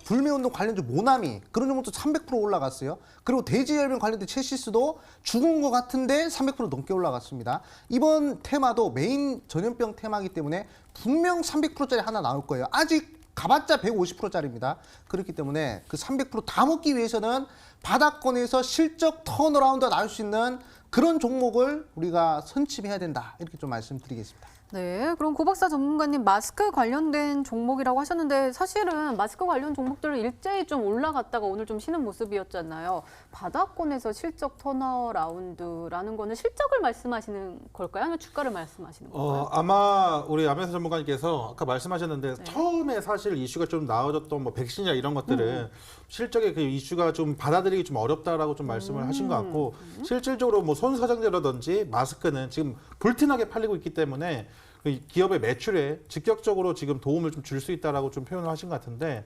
불매운동 관련주 모나미 그런 종목도 300% 올라갔어요. 그리고 대지열병 관련된 첼시스도 죽은 것 같은데 300% 넘게 올라갔습니다. 이번 테마도 메인 전염병 테마이기 때문에 분명 300%짜리 하나 나올 거예요. 아직 가봤자 150%짜리입니다. 그렇기 때문에 그 300%다 먹기 위해서는 바닥권에서 실적 턴어라운드가 나올 수 있는 그런 종목을 우리가 선취해야 된다. 이렇게 좀 말씀드리겠습니다. 네, 그럼 고박사 전문가님 마스크 관련된 종목이라고 하셨는데 사실은 마스크 관련 종목들은 일제히 좀 올라갔다가 오늘 좀 쉬는 모습이었잖아요. 바닥권에서 실적 턴어라운드라는 거는 실적을 말씀하시는 걸까요? 아니면 주가를 말씀하시는 걸까요? 아마 우리 안면서 전문가님께서 아까 말씀하셨는데 처음에 사실 이슈가 좀 나와졌던 뭐 백신이나 이런 것들은 실적의 그 이슈가 좀 받아들이기 좀 어렵다라고 좀 말씀을 하신 것 같고 실질적으로 뭐 손사정제라든지 마스크는 지금 불티나게 팔리고 있기 때문에 그 기업의 매출에 직접적으로 지금 도움을 좀 줄 수 있다라고 좀 표현을 하신 것 같은데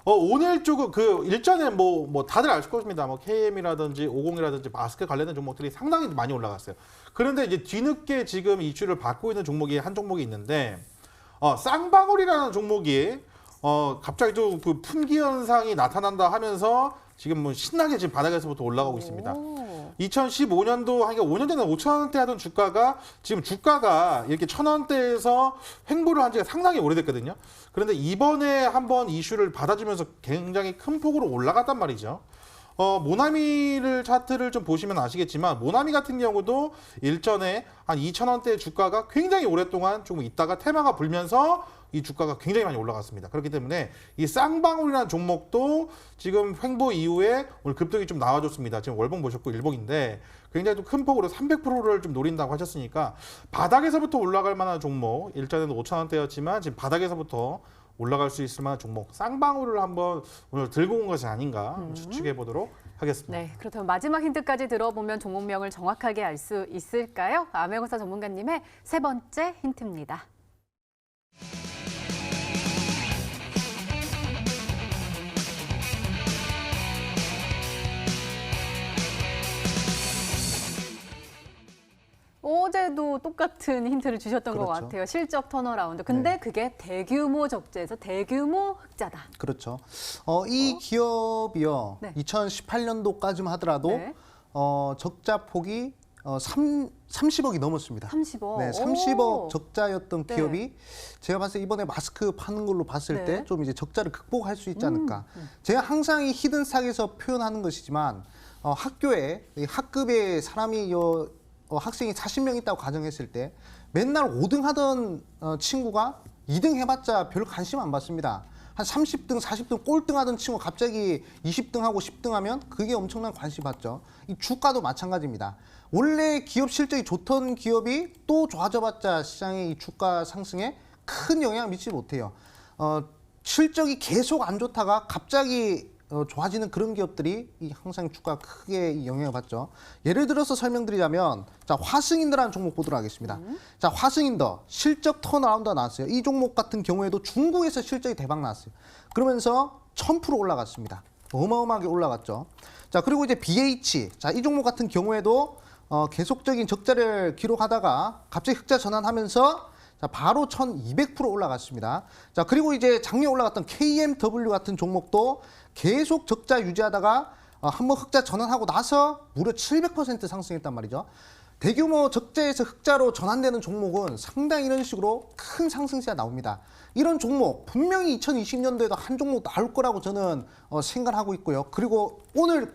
오늘 조금 그 일전에 뭐 다들 아실 것입니다. 뭐 KM이라든지 50이라든지 마스크 관련된 종목들이 상당히 많이 올라갔어요. 그런데 이제 뒤늦게 지금 이슈를 받고 있는 종목이 한 종목이 있는데 쌍방울이라는 종목이 갑자기 좀 그 품귀 현상이 나타난다 하면서 지금 뭐 신나게 지금 바닥에서부터 올라가고 있습니다. 2015년도 한 5년 전에 5,000원대 하던 주가가 지금 주가가 이렇게 1,000원대에서 횡보를 한 지가 상당히 오래됐거든요. 그런데 이번에 한번 이슈를 받아주면서 굉장히 큰 폭으로 올라갔단 말이죠. 모나미를 차트를 좀 보시면 아시겠지만 모나미 같은 경우도 일전에 한 2,000원대 주가가 굉장히 오랫동안 조금 있다가 테마가 불면서 이 주가가 굉장히 많이 올라갔습니다. 그렇기 때문에 이 쌍방울이라는 종목도 지금 횡보 이후에 오늘 급등이 좀 나와줬습니다. 지금 월봉 보셨고 일봉인데 굉장히 좀 큰 폭으로 300%를 좀 노린다고 하셨으니까 바닥에서부터 올라갈 만한 종목, 일전에는 5,000원대였지만 지금 바닥에서부터 올라갈 수 있을 만한 종목 쌍방울을 한번 오늘 들고 온 것이 아닌가 추측해 보도록 하겠습니다. 네, 그렇다면 마지막 힌트까지 들어보면 종목명을 정확하게 알 수 있을까요? 암행어사 전문가님의 세 번째 힌트입니다. 어제도 똑같은 힌트를 주셨던 것 그렇죠. 같아요. 실적 턴어라운드. 근데 네. 그게 대규모 적재에서 대규모 흑자다. 그렇죠. 이 기업이요. 네. 2018년도까지만 하더라도 네. 적자 폭이 30억이 넘었습니다. 30억. 네, 30억 오. 적자였던 네. 기업이 제가 봤을 때 이번에 마스크 파는 걸로 봤을 네. 때 좀 이제 적자를 극복할 수 있지 않을까. 제가 항상 이 히든스탁에서 표현하는 것이지만 학교에 이 학급에 사람이 학생이 40명 있다고 가정했을 때 맨날 5등 하던 친구가 2등 해봤자 별 관심 안 받습니다. 한 30등, 40등 꼴등하던 친구 갑자기 20등하고 10등하면 그게 엄청난 관심 받죠. 이 주가도 마찬가지입니다. 원래 기업 실적이 좋던 기업이 또 좋아져봤자 시장의 이 주가 상승에 큰 영향을 미치지 못해요. 실적이 계속 안 좋다가 갑자기 좋아지는 그런 기업들이 항상 주가 크게 영향을 받죠. 예를 들어서 설명드리자면 자, 화승인더라는 종목 보도록 하겠습니다. 자, 화승인더 실적 턴어라운드가 나왔어요. 이 종목 같은 경우에도 중국에서 실적이 대박 났어요. 그러면서 1000% 올라갔습니다. 어마어마하게 올라갔죠. 자, 그리고 이제 BH. 자, 이 종목 같은 경우에도 계속적인 적자를 기록하다가 갑자기 흑자 전환하면서 자, 바로 1200% 올라갔습니다. 자, 그리고 이제 작년에 올라갔던 KMW 같은 종목도 계속 적자 유지하다가 한번 흑자 전환하고 나서 무려 700% 상승했단 말이죠. 대규모 적자에서 흑자로 전환되는 종목은 상당히 이런 식으로 큰 상승세가 나옵니다. 이런 종목 분명히 2020년도에도 한 종목 나올 거라고 저는 생각하고 있고요. 그리고 오늘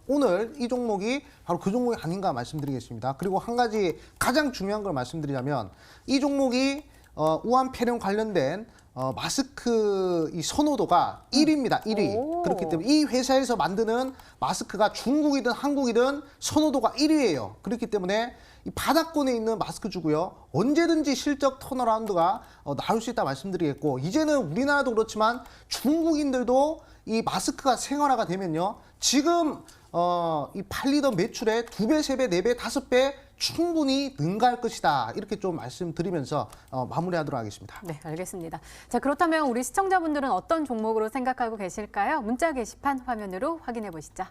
오늘 이 종목이 바로 그 종목이 아닌가 말씀드리겠습니다. 그리고 한 가지 가장 중요한 걸 말씀드리자면 이 종목이 우한 폐렴 관련된 마스크 이 선호도가 1위입니다. 1위. 오. 그렇기 때문에 이 회사에서 만드는 마스크가 중국이든 한국이든 선호도가 1위예요. 그렇기 때문에 이 바닥권에 있는 마스크주고요. 언제든지 실적 턴어라운드가 나올 수 있다 말씀드리겠고, 이제는 우리나라도 그렇지만 중국인들도 이 마스크가 생활화가 되면요. 지금 이 팔리던 매출의 2배, 3배, 4배, 5배 충분히 능가할 것이다. 이렇게 좀 말씀드리면서 마무리하도록 하겠습니다. 네, 알겠습니다. 자, 그렇다면 우리 시청자분들은 어떤 종목으로 생각하고 계실까요? 문자 게시판 화면으로 확인해 보시죠.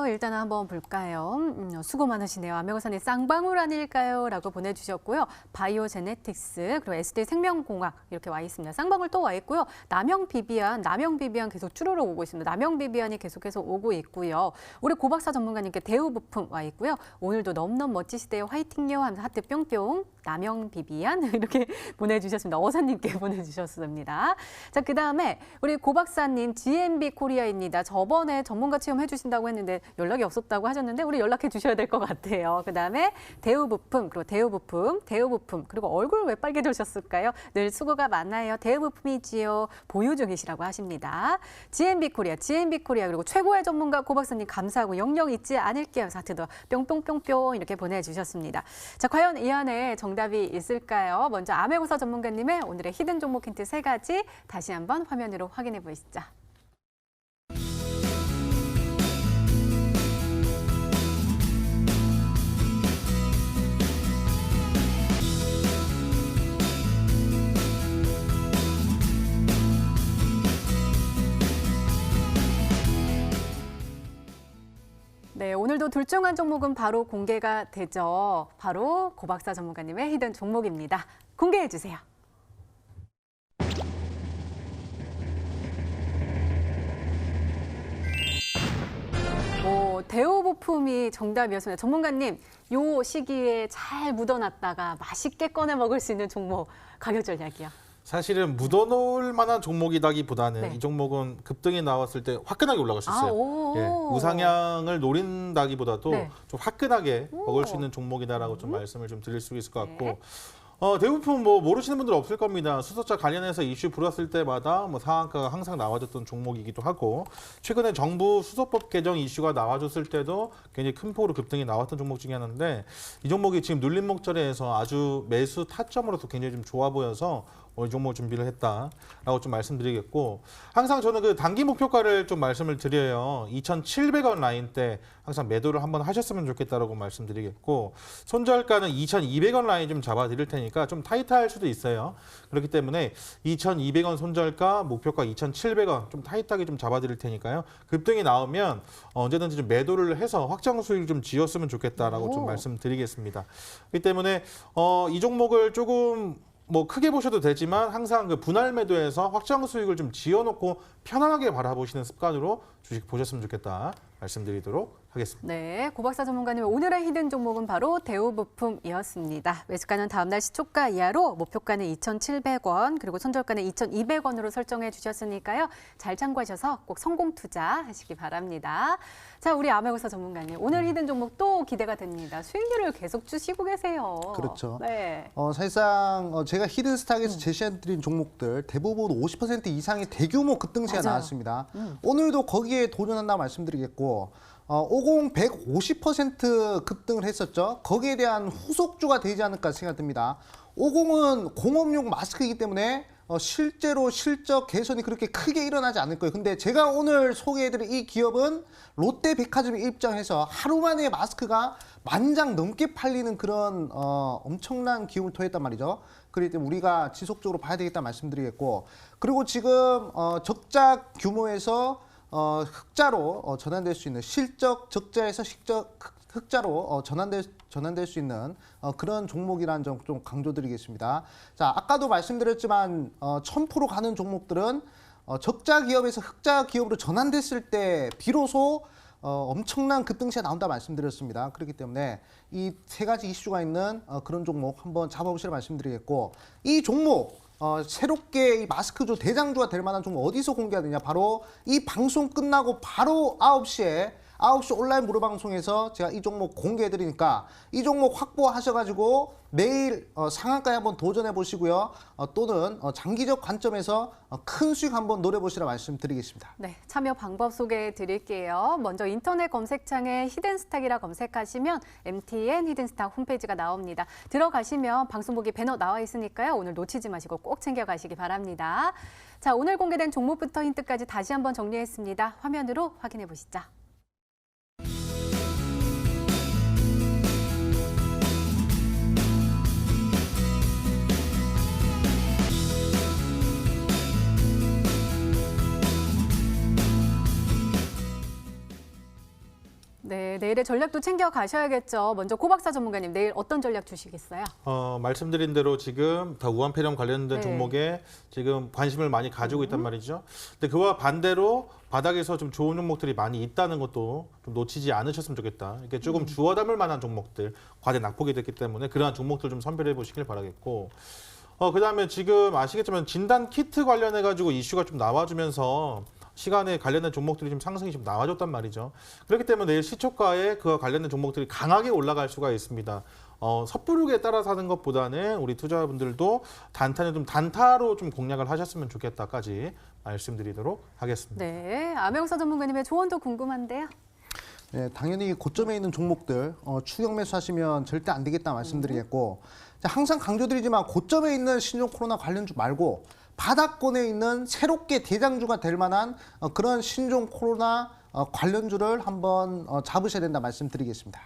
일단은 한번 볼까요? 수고 많으시네요. 아메고산이 쌍방울 아닐까요? 라고 보내주셨고요. 바이오제네틱스, 그리고 SD생명공학 이렇게 와 있습니다. 쌍방울 또 와 있고요. 남영비비안 계속 쭈루룩 오고 있습니다. 남영비비안이 계속해서 오고 있고요. 우리 고박사 전문가님께 대우부품 와 있고요. 오늘도 너무너무 멋지시대요. 화이팅요 하면서 하트 뿅뿅. 남영비비안 이렇게 보내주셨습니다. 어사님께 보내주셨습니다. 자, 그 다음에 우리 고박사님 GMB 코리아입니다. 저번에 전문가 체험 해주신다고 했는데 연락이 없었다고 하셨는데 우리 연락해 주셔야 될 것 같아요. 그 다음에 대우부품, 그리고 대우부품, 그리고 얼굴 왜 빨개지셨을까요? 늘 수고가 많아요. 대우부품이지요. 보유 중이시라고 하십니다. GMB 코리아, 그리고 최고의 전문가 고박사님 감사하고 영영 잊지 않을게요. 하트도 뿅뿅뿅뿅 이렇게 보내주셨습니다. 자, 과연 이 안에 정답이 있을까요? 먼저 아메고사 전문가님의 오늘의 히든 종목 힌트 3가지 다시 한번 화면으로 확인해 보시죠. 네, 오늘도 둘 중 한 종목은 바로 공개가 되죠. 바로 고박사 전문가님의 히든 종목입니다. 공개해 주세요. 대우부품이 정답이었습니다. 전문가님, 요 시기에 잘 묻어놨다가 맛있게 꺼내 먹을 수 있는 종목 가격 전략이요. 사실은 묻어놓을 만한 종목이라기보다는 네. 이 종목은 급등이 나왔을 때 화끈하게 올라갈 수 있어요. 우상향을 노린다기보다도 네. 좀 화끈하게 먹을 수 있는 종목이다라고 좀 말씀을 좀 드릴 수 있을 것 같고, 네. 대부분 뭐 모르시는 분들 없을 겁니다. 수소차 관련해서 이슈 불었을 때마다 뭐 상한가가 항상 나와줬던 종목이기도 하고, 최근에 정부 수소법 개정 이슈가 나와줬을 때도 굉장히 큰 폭으로 급등이 나왔던 종목 중에 하나인데, 이 종목이 지금 눌림목절에서 아주 매수 타점으로서 굉장히 좀 좋아 보여서 이 종목 준비를 했다라고 좀 말씀드리겠고, 항상 저는 그 단기 목표가를 좀 말씀을 드려요. 2,700원 라인 때 항상 매도를 한번 하셨으면 좋겠다라고 말씀드리겠고, 손절가는 2,200원 라인 좀 잡아드릴 테니까 좀 타이트할 수도 있어요. 그렇기 때문에 2,200원 손절가, 목표가 2,700원 좀 타이트하게 좀 잡아드릴 테니까요. 급등이 나오면 언제든지 좀 매도를 해서 확정 수익 좀 지었으면 좋겠다라고 좀 말씀드리겠습니다. 그렇기 때문에 이 종목을 조금 뭐 크게 보셔도 되지만 항상 그 분할 매도해서 확정 수익을 좀 지어놓고 편안하게 바라보시는 습관으로 주식 보셨으면 좋겠다. 말씀드리도록 하겠습니다. 네, 고박사 전문가님 오늘의 히든 종목은 바로 대우부품이었습니다. 매수가는 다음날 시초가 이하로 목표가는 2,700원 그리고 손절가는 2,200원으로 설정해 주셨으니까요. 잘 참고하셔서 꼭 성공 투자하시기 바랍니다. 자, 우리 아메고사 전문가님 오늘 히든 종목 또 기대가 됩니다. 수익률을 계속 주시고 계세요. 그렇죠. 네. 사실상 제가 히든스탁에서 제시해드린 종목들 대부분 50% 이상의 대규모 급등세가 맞아요. 나왔습니다. 오늘도 거기에 도전한다고 말씀드리겠고 50, 150% 급등을 했었죠. 거기에 대한 후속주가 되지 않을까 생각됩니다. 50은 공업용 마스크이기 때문에 실제로 실적 개선이 그렇게 크게 일어나지 않을 거예요. 근데 제가 오늘 소개해드릴 이 기업은 롯데백화점에 입장해서 하루 만에 마스크가 10,000장 넘게 팔리는 그런 엄청난 기업을 토했단 말이죠. 그렇기 때문에 우리가 지속적으로 봐야 되겠다 말씀드리겠고, 그리고 지금 적자 규모에서 흑자로 전환될 수 있는 실적 적자에서 흑자로 전환될 수 있는 그런 종목이라는 점 좀 강조드리겠습니다. 자, 아까도 말씀드렸지만 1000% 가는 종목들은 적자 기업에서 흑자 기업으로 전환됐을 때 비로소 엄청난 급등세가 나온다 말씀드렸습니다. 그렇기 때문에 이 세 가지 이슈가 있는 그런 종목 한번 잡아보시라 말씀드리겠고, 이 종목 새롭게 이 마스크주 대장주가 될 만한 종목 어디서 공개하느냐, 바로 이 방송 끝나고 바로 9시 온라인 무료 방송에서 제가 이 종목 공개해드리니까 이 종목 확보하셔가지고 내일 상한가에 한번 도전해 보시고요. 또는 장기적 관점에서 큰 수익 한번 노려보시라 말씀드리겠습니다. 네, 참여 방법 소개해 드릴게요. 먼저 인터넷 검색창에 히든스탁이라 검색하시면 MTN 히든스탁 홈페이지가 나옵니다. 들어가시면 방송 보기 배너 나와 있으니까요. 오늘 놓치지 마시고 꼭 챙겨가시기 바랍니다. 자, 오늘 공개된 종목부터 힌트까지 다시 한번 정리했습니다. 화면으로 확인해 보시죠. 네, 내일의 전략도 챙겨 가셔야겠죠. 먼저 고박사 전문가님, 내일 어떤 전략 주시겠어요? 말씀드린 대로 지금 더 우한폐렴 관련된 네. 종목에 지금 관심을 많이 가지고 있단 말이죠. 근데 그와 반대로 바닥에서 좀 좋은 종목들이 많이 있다는 것도 좀 놓치지 않으셨으면 좋겠다. 이렇게 조금 주워 담을 만한 종목들, 과대 낙폭이 됐기 때문에 그러한 종목들 좀 선별해 보시길 바라겠고, 그다음에 지금 아시겠지만 진단 키트 관련해 가지고 이슈가 좀 나와주면서 시간에 관련된 종목들이 좀 상승이 좀 나와줬단 말이죠. 그렇기 때문에 내일 시초가에 그와 관련된 종목들이 강하게 올라갈 수가 있습니다. 섣부르게 따라 사는 것보다는 우리 투자자분들도 단타는 좀 단타로 좀 공략을 하셨으면 좋겠다까지 말씀드리도록 하겠습니다. 네, 아메고사 전문가님의 조언도 궁금한데요. 네, 당연히 고점에 있는 종목들 추격 매수하시면 절대 안 되겠다 말씀드리겠고, 자, 항상 강조드리지만 고점에 있는 신종 코로나 관련주 말고 바닥권에 있는 새롭게 대장주가 될 만한 그런 신종 코로나 관련주를 한번 잡으셔야 된다 말씀드리겠습니다.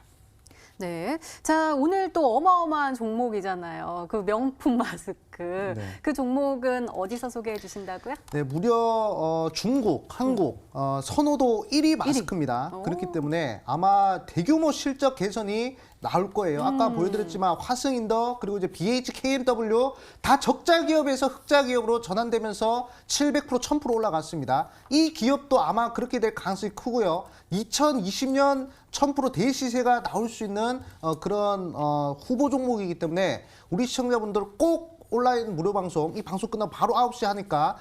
네, 자, 오늘 또 어마어마한 종목이잖아요. 그 명품 마스크. 네. 그 종목은 어디서 소개해 주신다고요? 네, 무려 중국, 한국 선호도 1위 마스크입니다. 오. 그렇기 때문에 아마 대규모 실적 개선이 나올 거예요. 아까 보여드렸지만 화승인더 그리고 이제 BHKMW 다 적자 기업에서 흑자 기업으로 전환되면서 700%, 1000% 올라갔습니다. 이 기업도 아마 그렇게 될 가능성이 크고요. 2020년 1000% 대시세가 나올 수 있는 그런 후보 종목이기 때문에 우리 시청자분들 꼭 온라인 무료 방송, 이 방송 끝나고 바로 9시 하니까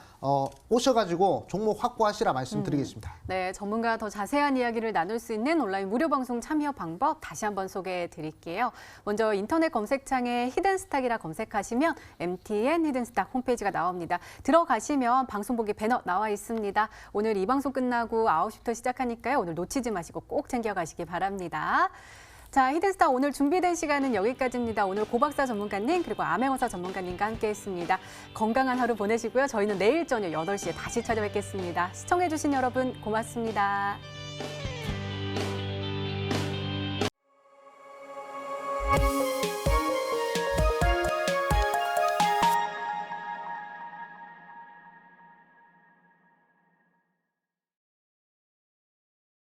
오셔가지고 종목 확보하시라 말씀드리겠습니다. 네, 전문가와 더 자세한 이야기를 나눌 수 있는 온라인 무료 방송 참여 방법 다시 한번 소개해 드릴게요. 먼저 인터넷 검색창에 히든스탁이라 검색하시면 MTN 히든스탁 홈페이지가 나옵니다. 들어가시면 방송 보기 배너 나와 있습니다. 오늘 이 방송 끝나고 9시부터 시작하니까요. 오늘 놓치지 마시고 꼭 챙겨가시기 바랍니다. 자, 히든스타 오늘 준비된 시간은 여기까지입니다. 오늘 고박사 전문가님 그리고 아메고사 전문가님과 함께했습니다. 건강한 하루 보내시고요. 저희는 내일 저녁 8시에 다시 찾아뵙겠습니다. 시청해주신 여러분 고맙습니다.